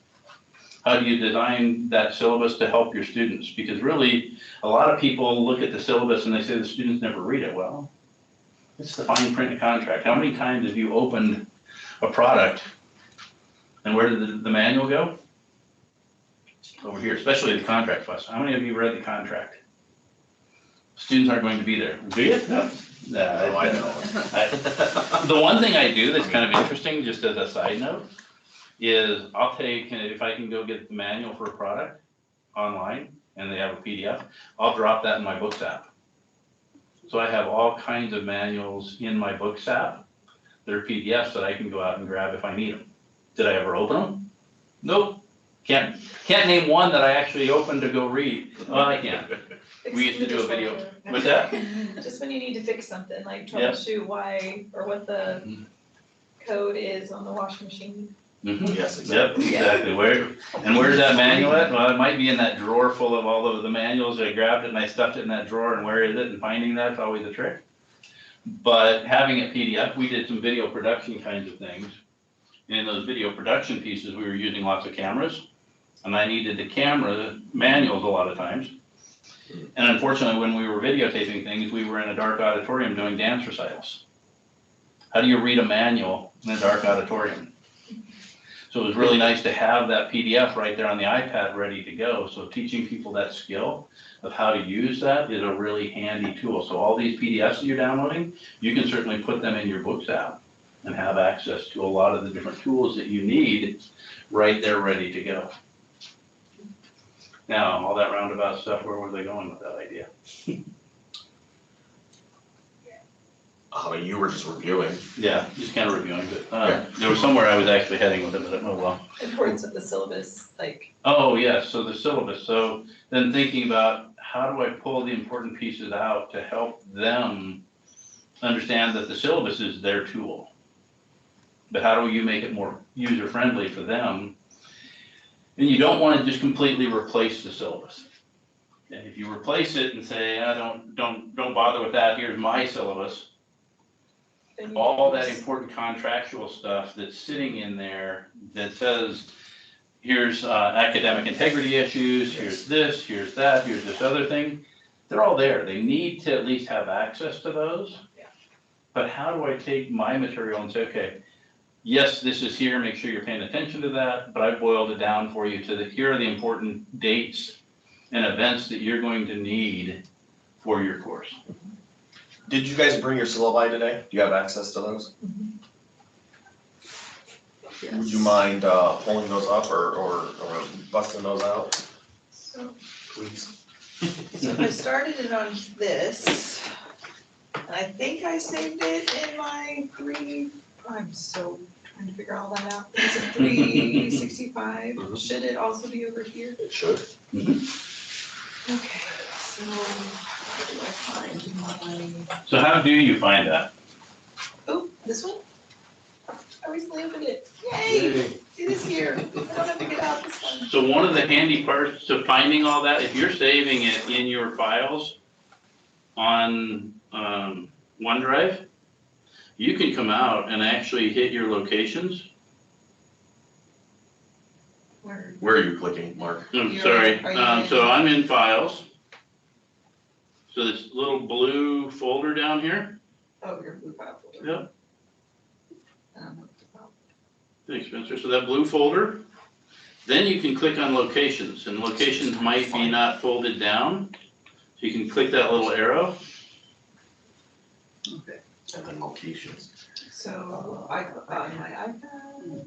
Speaker 1: How do you design that syllabus to help your students? Because really, a lot of people look at the syllabus and they say the students never read it. Well, it's the fine print contract. How many times have you opened a product and where did the manual go? Over here, especially the contract fuss. How many of you read the contract? Students aren't going to be there. Do you? No.
Speaker 3: No, I know.
Speaker 1: The one thing I do that's kind of interesting, just as a side note, is I'll take, if I can go get the manual for a product online and they have a PDF, I'll drop that in my Books app. So I have all kinds of manuals in my Books app. They're PDFs that I can go out and grab if I need them. Did I ever open them? Nope. Can't name one that I actually opened to go read. Well, I can. We used to do a video. What's that?
Speaker 2: Just when you need to fix something, like troubleshoot why or what the code is on the washing machine.
Speaker 1: Mm-hmm.
Speaker 3: Yes, exactly.
Speaker 1: Yep, exactly. Where's that manual at? Well, it might be in that drawer full of all of the manuals. I grabbed it and I stuffed it in that drawer, and where is it? And finding that's always a trick. But having it PDF, we did some video production kinds of things. And in those video production pieces, we were using lots of cameras, and I needed the camera manuals a lot of times. And unfortunately, when we were videotaping things, we were in a dark auditorium doing dance recitals. How do you read a manual in a dark auditorium? So it was really nice to have that PDF right there on the iPad ready to go. So teaching people that skill of how to use that is a really handy tool. So all these PDFs that you're downloading, you can certainly put them in your Books app and have access to a lot of the different tools that you need right there ready to go. Now, all that roundabout stuff, where were they going with that idea?
Speaker 3: You were just reviewing.
Speaker 1: Yeah, just kind of reviewing, but,
Speaker 3: Yeah.
Speaker 1: there was somewhere I was actually heading with it, but, oh well.
Speaker 2: Importance of the syllabus, like,
Speaker 1: Oh, yes, so the syllabus, so then thinking about how do I pull the important pieces out to help them understand that the syllabus is their tool. But how do you make it more user-friendly for them? And you don't want to just completely replace the syllabus. And if you replace it and say, don't bother with that, here's my syllabus,
Speaker 2: then you
Speaker 1: all that
Speaker 2: use-
Speaker 1: important contractual stuff that's sitting in there that says, here's academic integrity issues, here's this, here's that, here's this other thing, they're all there. They need to at least have access to those.
Speaker 2: Yeah.
Speaker 1: But how do I take my material and say, okay, yes, this is here, make sure you're paying attention to that, but I boiled it down for you to here are the important dates and events that you're going to need for your course.
Speaker 3: Did you guys bring your syllabi today? Do you have access to those? Would you mind pulling those up or busting those out,
Speaker 5: So,
Speaker 3: please?
Speaker 5: so I started it on this, and I think I saved it in my I'm so trying to figure all that out. It's a 365, should it also be over here?
Speaker 3: It should.
Speaker 5: Okay, so where do I find my,
Speaker 1: So how do you find that?
Speaker 5: oh, this one? I recently opened it, yay, it is here, I don't have to get out this time.
Speaker 1: So one of the handy parts to finding all that, if you're saving it in your files on OneDrive, you can come out and actually hit your locations.
Speaker 3: Where are you clicking, Mark?
Speaker 1: I'm
Speaker 5: You're-
Speaker 1: sorry,
Speaker 5: are you in-
Speaker 1: so I'm in files. So this little blue folder down here,
Speaker 5: Oh, your blue file folder.
Speaker 1: Yep.
Speaker 5: Um,
Speaker 1: thanks Spencer, so that blue folder, then you can click on locations, and locations might be not folded down. So you can click that little arrow.
Speaker 3: And then locations.
Speaker 5: So I, on my iPad.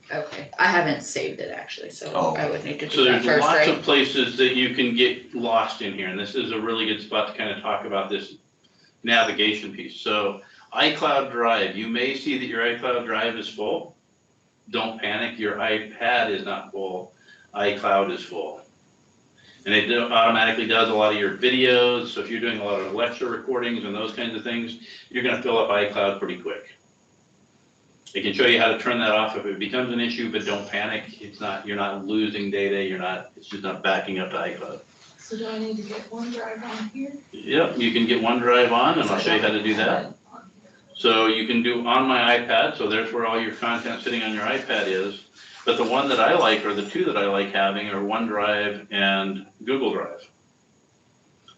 Speaker 4: Okay, I haven't saved it actually, so
Speaker 3: Oh.
Speaker 4: I would need to
Speaker 1: So
Speaker 4: do that
Speaker 1: there's
Speaker 4: first,
Speaker 1: lots
Speaker 4: right?
Speaker 1: of places that you can get lost in here, and this is a really good spot to kind of talk about this navigation piece. So iCloud Drive, you may see that your iCloud Drive is full. Don't panic, your iPad is not full, iCloud is full. And it automatically does a lot of your videos, so if you're doing a lot of lecture recordings and those kinds of things, you're gonna fill up iCloud pretty quick. It can show you how to turn that off if it becomes an issue, but don't panic, you're not losing data, it's just not backing up to iCloud.
Speaker 5: So do I need to get OneDrive on here?
Speaker 1: Yep, you can get OneDrive on, and I'll show you how to do that.
Speaker 5: On here.
Speaker 1: So you can do on my iPad, so there's where all your content sitting on your iPad is. But the one that I like, or the two that I like having, are OneDrive and Google Drive.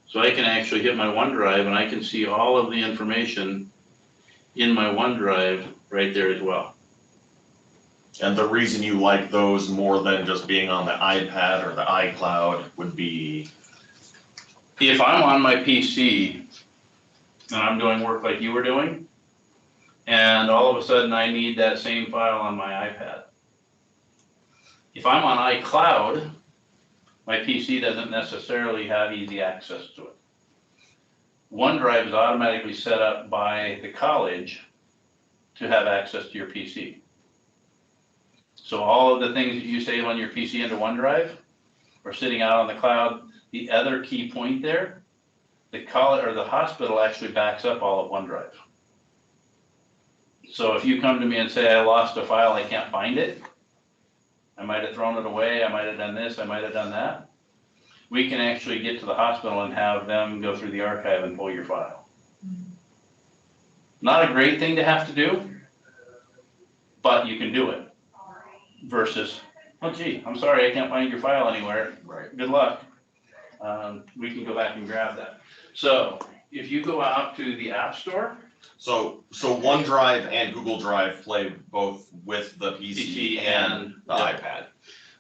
Speaker 1: So I can actually hit my OneDrive and I can see all of the information in my OneDrive right there as well.
Speaker 3: And the reason you like those more than just being on the iPad or the iCloud would be,
Speaker 1: If I'm on my PC and I'm doing work like you were doing, and all of a sudden I need that same file on my iPad. If I'm on iCloud, my PC doesn't necessarily have easy access to it. OneDrive is automatically set up by the college to have access to your PC. So all of the things that you save on your PC into OneDrive are sitting out on the cloud. The other key point there, the college or the hospital actually backs up all of OneDrive. So if you come to me and say, I lost a file, I can't find it, I might have thrown it away, I might have done this, I might have done that, we can actually get to the hospital and have them go through the archive and pull your file. Not a great thing to have to do, but you can do it. Versus, oh gee, I'm sorry, I can't find your file anywhere,
Speaker 3: right,
Speaker 1: good luck. We can go back and grab that. So if you go out to the App Store,
Speaker 3: so OneDrive and Google Drive play both with the PC and the iPad.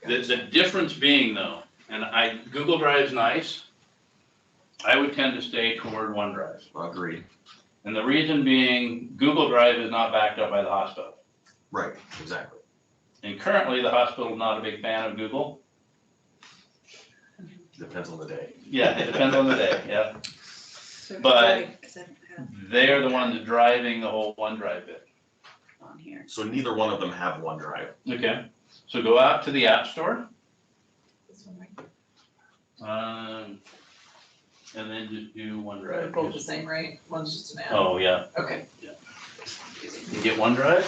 Speaker 1: the difference being though, and Google Drive's nice, I would tend to stay toward OneDrive.
Speaker 3: Agreed.
Speaker 1: And the reason being, Google Drive is not backed up by the hospital.
Speaker 3: Right, exactly.
Speaker 1: And currently, the hospital is not a big fan of Google.
Speaker 3: Depends on the day.
Speaker 1: Yeah, it depends on the day, yeah.
Speaker 4: So
Speaker 1: But-
Speaker 4: right, 'cause I don't have
Speaker 1: They're the ones driving the whole OneDrive bit.
Speaker 4: on here.
Speaker 3: So neither one of them have OneDrive.
Speaker 1: Okay, so go out to the App Store,
Speaker 2: This one right
Speaker 1: and then just do
Speaker 2: here. They're
Speaker 1: OneDrive.
Speaker 2: both the same, right? One's just an app.
Speaker 1: Oh, yeah,
Speaker 2: Okay.
Speaker 1: you get OneDrive?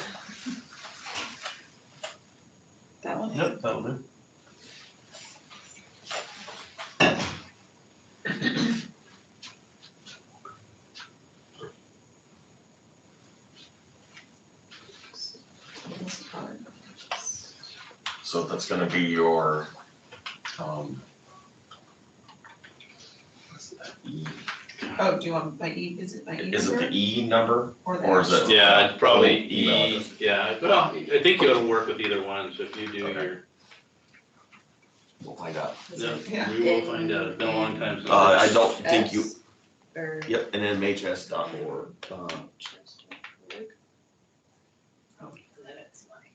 Speaker 4: That one?
Speaker 1: Yep, that'll do.
Speaker 3: So that's gonna be your, what's that, E?
Speaker 2: Oh, do you want by E, is it by E
Speaker 3: Is it
Speaker 2: number?
Speaker 3: the E number?
Speaker 2: Or the
Speaker 3: or is it-
Speaker 2: actual?
Speaker 1: Yeah, it's probably
Speaker 3: Email
Speaker 1: E,
Speaker 3: address.
Speaker 1: yeah, well, I think it'll work with either one, so if you do
Speaker 3: Okay.
Speaker 1: your,
Speaker 3: We'll find out.
Speaker 2: Is
Speaker 1: yeah,
Speaker 2: it- Yeah.
Speaker 1: we will find out, it's been a long time since.
Speaker 3: I don't think you,
Speaker 4: S or.
Speaker 3: yep, and MHS.org.
Speaker 2: Oh,
Speaker 5: That's funny.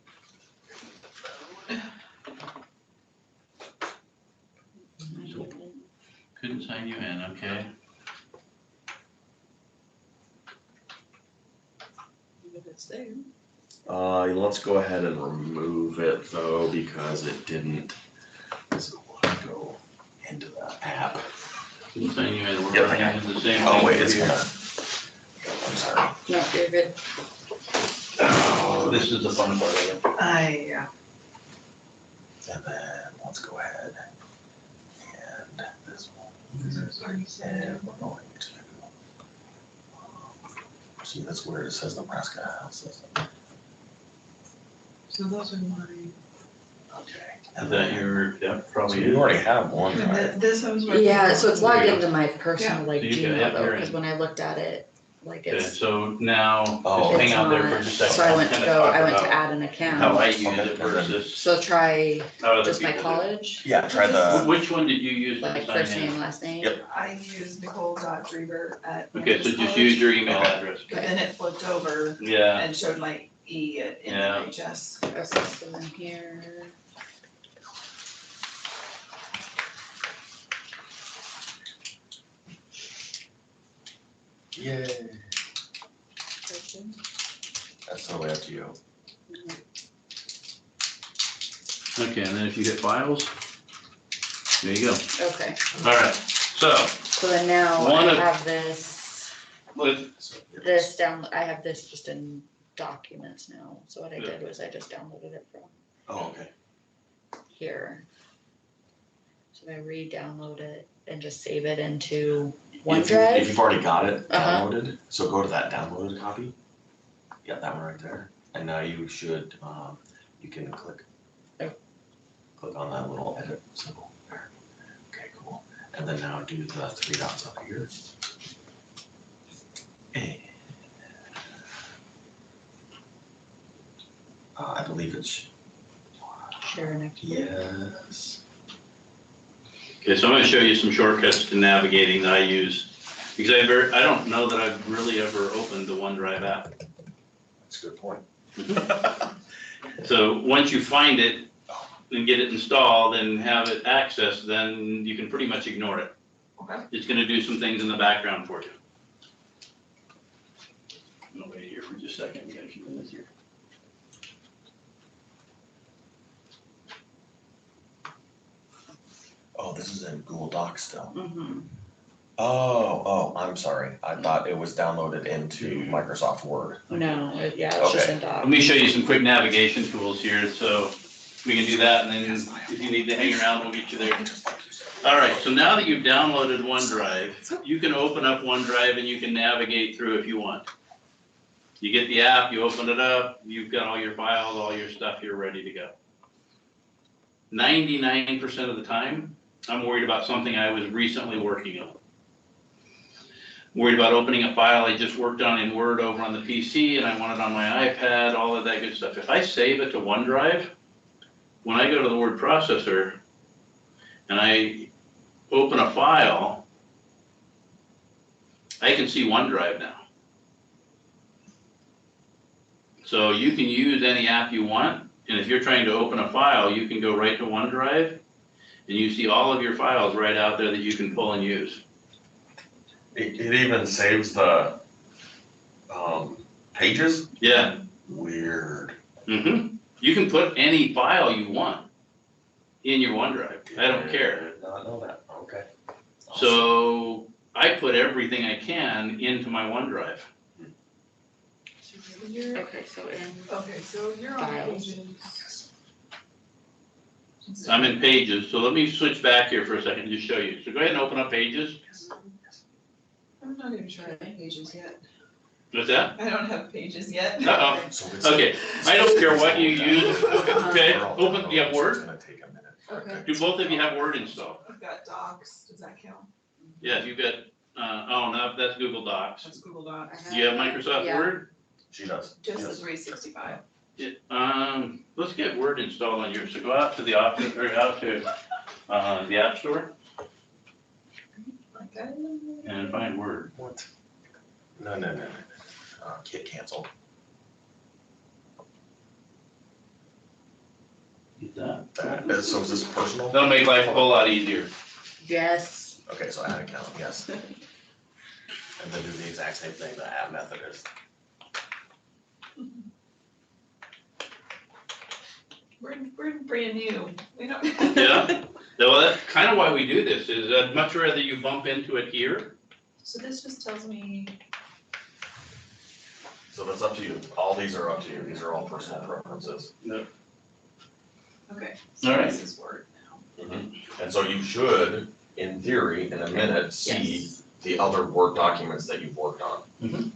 Speaker 1: Couldn't sign you in, okay.
Speaker 5: If it's there.
Speaker 3: Let's go ahead and remove it though, because it didn't, so we'll go into the app.
Speaker 1: Couldn't sign you in, we're
Speaker 3: Yep, I
Speaker 1: running
Speaker 3: got
Speaker 1: into the same thing.
Speaker 3: Oh, wait, it's
Speaker 1: here.
Speaker 3: gonna, I'm sorry.
Speaker 4: No, you're good.
Speaker 3: Oh,
Speaker 1: This is the fun part of it.
Speaker 5: Yeah.
Speaker 3: And then let's go ahead and this one. And we're going to, see, that's where it says Nebraska Health System.
Speaker 5: So those are my,
Speaker 3: Okay.
Speaker 1: Is that your, yeah,
Speaker 3: So
Speaker 1: probably
Speaker 3: you
Speaker 1: is.
Speaker 3: already have one,
Speaker 5: and
Speaker 3: right?
Speaker 5: this was what.
Speaker 4: Yeah, so it's logged
Speaker 1: There you
Speaker 4: into my personal like
Speaker 1: So you can-
Speaker 4: Gmail
Speaker 1: yeah,
Speaker 4: though,
Speaker 1: you're in.
Speaker 4: cause when I looked at it, like
Speaker 1: Okay,
Speaker 4: it's.
Speaker 1: so now,
Speaker 3: Oh.
Speaker 1: just hang
Speaker 4: it's
Speaker 1: out there for
Speaker 4: not-
Speaker 1: just a second.
Speaker 4: So I went to
Speaker 1: Kinda
Speaker 4: go,
Speaker 1: talk
Speaker 4: I went to
Speaker 1: about
Speaker 4: add an
Speaker 1: How I
Speaker 4: account,
Speaker 1: use
Speaker 3: Okay,
Speaker 1: it versus
Speaker 4: so try
Speaker 1: how other
Speaker 4: just my
Speaker 1: people do it.
Speaker 4: college,
Speaker 3: Yeah, try the,
Speaker 1: Which one did you use to
Speaker 4: like
Speaker 1: sign
Speaker 4: first
Speaker 1: in?
Speaker 4: name, last name.
Speaker 3: Yep.
Speaker 5: I used Nicole.Drever at.
Speaker 1: Okay, so
Speaker 5: Kansas
Speaker 1: just
Speaker 5: College,
Speaker 1: use your email
Speaker 3: Okay.
Speaker 1: address.
Speaker 5: But then it flipped over
Speaker 1: Yeah,
Speaker 5: and showed my E at
Speaker 1: Yeah.
Speaker 5: NHS.
Speaker 4: Okay, so then here.
Speaker 3: yay, that's totally up to you.
Speaker 1: okay, and then if you hit files, there you go.
Speaker 4: Okay,
Speaker 1: All right, so,
Speaker 4: so then now
Speaker 1: One
Speaker 4: I
Speaker 1: of-
Speaker 4: have this down, I have this just in documents now, so what I did was I just downloaded it from
Speaker 3: Oh, okay.
Speaker 4: here. So I re-download it and just save it into
Speaker 3: If
Speaker 4: OneDrive.
Speaker 3: you've already got it
Speaker 4: Uh-huh.
Speaker 3: downloaded, so go to that downloaded copy. Yeah, that one right there, and now you should, you can click.
Speaker 4: Oh.
Speaker 3: Click on that little edit symbol there. Okay, cool. And then now do the three dots up here. And I believe it's,
Speaker 4: Share an export.
Speaker 3: yes.
Speaker 1: okay, so I'm gonna show you some shortcuts to navigating that I use. Because I don't know that I've really ever opened the OneDrive app.
Speaker 3: That's a good point.
Speaker 1: So once you find it and get it installed and have it accessed, then you can pretty much ignore it.
Speaker 2: Okay.
Speaker 1: It's gonna do some things in the background for you. I'm gonna wait here for just a second, we got a few minutes here.
Speaker 3: Oh, this is in Google Docs still.
Speaker 4: Mm-hmm.
Speaker 3: I'm sorry. I thought it was downloaded into Microsoft Word.
Speaker 4: No, yeah, it's just
Speaker 3: Okay.
Speaker 4: in doc.
Speaker 1: Let me show you some quick navigation tools here, so we can do that, and then if you need to hang around, we'll get you there. All right, so now that you've downloaded OneDrive, you can open up OneDrive and you can navigate through if you want. You get the app, you open it up, you've got all your files, all your stuff, you're ready to go. 99% of the time, I'm worried about something I was recently working on. Worried about opening a file I just worked on in Word over on the PC and I want it on my iPad, all of that good stuff. If I save it to OneDrive, when I go to the word processor and I open a file, I can see OneDrive now. So you can use any app you want, and if you're trying to open a file, you can go right to OneDrive and you see all of your files right out there that you can pull and use.
Speaker 3: It even saves the, pages?
Speaker 1: Yeah.
Speaker 3: Weird.
Speaker 1: You can put any file you want in your OneDrive. I don't care.
Speaker 3: Did not know that, okay.
Speaker 1: So I put everything I can into my OneDrive.
Speaker 4: Okay, so in
Speaker 5: Okay, so you're on
Speaker 4: Files.
Speaker 5: pages.
Speaker 1: I'm in Pages, so let me switch back here for a second and just show you. So go ahead and open up Pages.
Speaker 5: I'm not even sure I have pages yet.
Speaker 1: What's that?
Speaker 5: I don't have pages yet.
Speaker 1: Uh-oh.
Speaker 3: So it's-
Speaker 1: Okay, I don't care what you use. Okay,
Speaker 3: We're all
Speaker 1: open,
Speaker 3: done.
Speaker 1: do you have
Speaker 3: It's
Speaker 1: Word?
Speaker 3: gonna take a minute.
Speaker 5: Okay.
Speaker 1: Do both of you have Word installed?
Speaker 5: I've got docs, does that count?
Speaker 1: Yeah, you've got, oh, no, that's Google Docs.
Speaker 5: That's Google Docs.
Speaker 1: Do you have Microsoft
Speaker 4: Yeah.
Speaker 1: Word?
Speaker 3: She does.
Speaker 5: Just the
Speaker 3: Yes.
Speaker 5: 365.
Speaker 1: Let's get Word installed on yours. So go out to the office, or out to, the App Store
Speaker 5: Okay.
Speaker 1: and find Word.
Speaker 3: What? No. Get canceled.
Speaker 1: Get that.
Speaker 3: So is this personal?
Speaker 1: That'll make life a whole lot easier.
Speaker 4: Yes.
Speaker 3: Okay, so add account, yes. And then do the exact same thing the add method is.
Speaker 5: We're brand new. We don't.
Speaker 1: Yeah, well, that's kind of why we do this, is I'd much rather you bump into it here.
Speaker 5: So this just tells me,
Speaker 3: So that's up to you. All these are up to you. These are all personal preferences.
Speaker 5: okay,
Speaker 1: All
Speaker 5: so
Speaker 1: right.
Speaker 5: this is Word now.
Speaker 3: And so you should, in theory, in a minute, see
Speaker 4: Yes.
Speaker 3: the other Word documents that you've worked on.
Speaker 1: Mhm.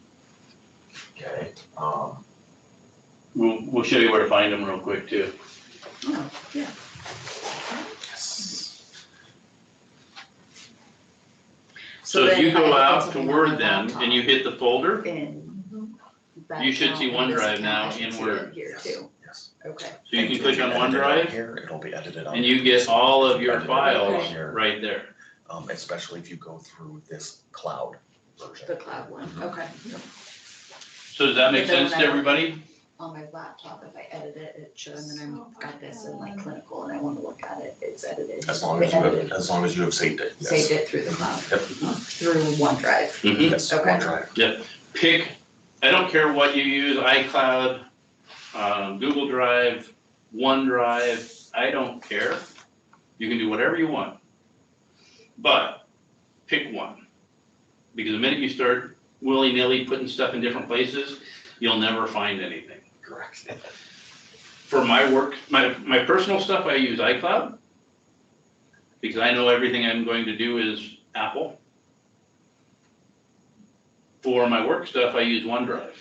Speaker 3: Okay,
Speaker 1: We'll show you where to find them real quick too.
Speaker 4: Oh, yeah.
Speaker 3: yes.
Speaker 1: So if
Speaker 4: then
Speaker 1: you
Speaker 4: I
Speaker 1: go
Speaker 4: open
Speaker 1: out to
Speaker 4: something on
Speaker 1: Word
Speaker 4: my
Speaker 1: then,
Speaker 4: laptop
Speaker 1: and you hit the folder,
Speaker 4: in that
Speaker 1: You should see
Speaker 4: account and this
Speaker 1: OneDrive now
Speaker 4: account, I should
Speaker 1: in
Speaker 4: see
Speaker 1: Word.
Speaker 4: it here too.
Speaker 3: Yes.
Speaker 4: Okay.
Speaker 1: so you can
Speaker 3: And
Speaker 1: click
Speaker 3: if
Speaker 1: on
Speaker 3: you edit it
Speaker 1: OneDrive,
Speaker 3: Here, it'll be edited on.
Speaker 1: and you get all of your
Speaker 3: Edited on
Speaker 1: files
Speaker 3: here.
Speaker 1: right there.
Speaker 3: Especially if you go through this cloud version.
Speaker 4: The cloud one, okay.
Speaker 1: So does that make
Speaker 4: But then
Speaker 1: sense to
Speaker 4: when I-
Speaker 1: everybody?
Speaker 4: On my laptop, if I edit it, it should, and then I've got this in like clinical and I wanna look at it, it's edited.
Speaker 3: As long as you have, as long as you have saved it, yes.
Speaker 4: Saved it through the cloud,
Speaker 3: Yep.
Speaker 4: through OneDrive.
Speaker 1: Mhm.
Speaker 3: Yes,
Speaker 4: Okay.
Speaker 3: OneDrive.
Speaker 1: Pick, I don't care what you use, iCloud, Google Drive, OneDrive, I don't care. You can do whatever you want. But pick one. Because the minute you start willy-nilly putting stuff in different places, you'll never find anything.
Speaker 3: Correct.
Speaker 1: For my work, my personal stuff, I use iCloud. Because I know everything I'm going to do is Apple. For my work stuff, I use OneDrive.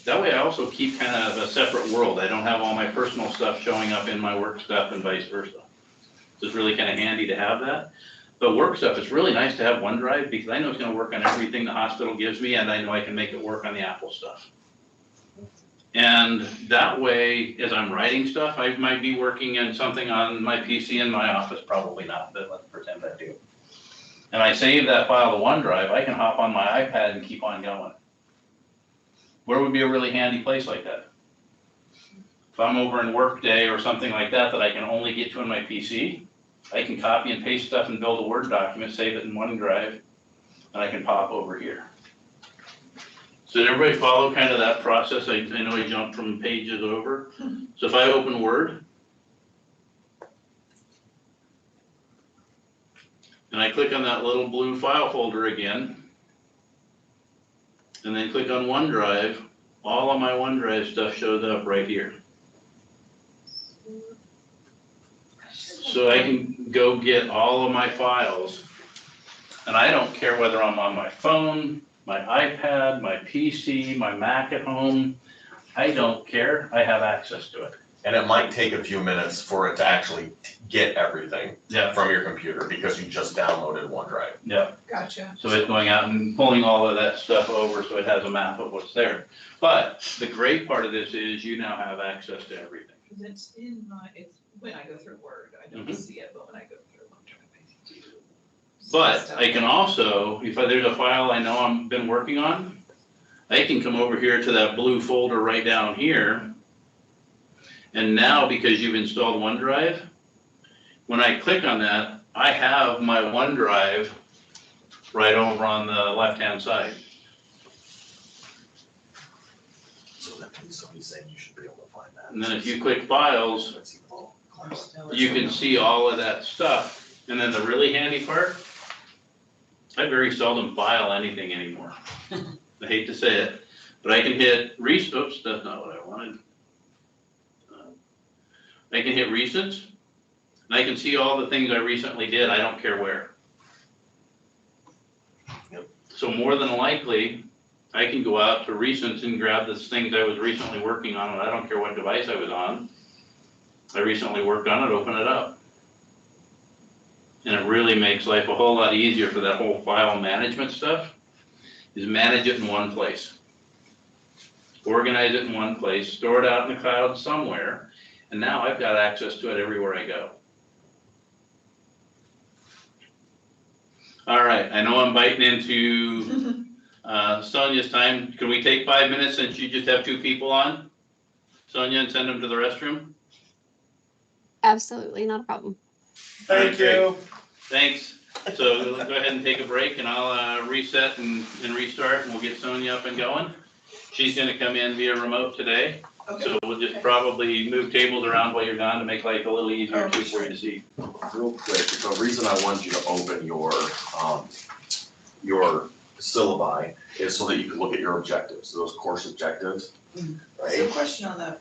Speaker 1: That way I also keep kind of a separate world. I don't have all my personal stuff showing up in my work stuff and vice versa. So it's really kind of handy to have that. But work stuff, it's really nice to have OneDrive because I know it's gonna work on everything the hospital gives me, and I know I can make it work on the Apple stuff. And that way, as I'm writing stuff, I might be working in something on my PC in my office, probably not, but let's pretend I do. And I save that file to OneDrive, I can hop on my iPad and keep on going. Where would be a really handy place like that? If I'm over in Workday or something like that I can only get to on my PC, I can copy and paste stuff and build a Word document, save it in OneDrive, and I can pop over here. So did everybody follow kind of that process? I know I jumped from pages over. So if I open Word, and I click on that little blue file folder again, and then click on OneDrive, all of my OneDrive stuff shows up right here. So I can go get all of my files, and I don't care whether I'm on my phone, my iPad, my PC, my Mac at home, I don't care, I have access to it.
Speaker 3: And it might take a few minutes for it to actually get everything
Speaker 1: Yeah.
Speaker 3: from your computer because you just downloaded OneDrive.
Speaker 1: Yeah,
Speaker 5: Gotcha.
Speaker 1: so it's going out and pulling all of that stuff over so it has a map of what's there. But the great part of this is you now have access to everything.
Speaker 5: Cause it's in my, it's, when I go through Word, I don't
Speaker 1: Mhm.
Speaker 5: see it, but when I go through OneDrive, I do. see
Speaker 1: But
Speaker 5: stuff.
Speaker 1: I can also, if there's a file I know I've been working on, I can come over here to that blue folder right down here. And now, because you've installed OneDrive, when I click on that, I have my OneDrive right over on the left-hand side.
Speaker 6: So that means somebody's saying you should be able to find that.
Speaker 1: And then if you click files,
Speaker 6: Let's see, well,
Speaker 1: you can see all of that stuff. And then the really handy part, I very seldom file anything anymore. I hate to say it, but I can hit oops, that's not what I wanted. I can hit recents, and I can see all the things I recently did, I don't care where.
Speaker 6: Yep.
Speaker 1: So more than likely, I can go out to recents and grab the things I was recently working on, and I don't care what device I was on. I recently worked on it, open it up. And it really makes life a whole lot easier for that whole file management stuff, is manage it in one place. Organize it in one place, store it out in the cloud somewhere, and now I've got access to it everywhere I go. All right, I know I'm biting into Sonia's time. Can we take 5 minutes since you just have 2 people on? Sonia, and send them to the restroom?
Speaker 7: Absolutely, not a problem.
Speaker 3: Thank you.
Speaker 1: Thanks. So go ahead and take a break and I'll reset and restart and we'll get Sonia up and going. She's gonna come in via remote today.
Speaker 5: Okay.
Speaker 1: So we'll just probably move tables around while you're gone to make life a little easier too for you to see.
Speaker 6: real quick, the reason I wanted you to open your syllabi is so that you can look at your objectives, those course objectives,
Speaker 5: So
Speaker 6: right?
Speaker 5: question on that,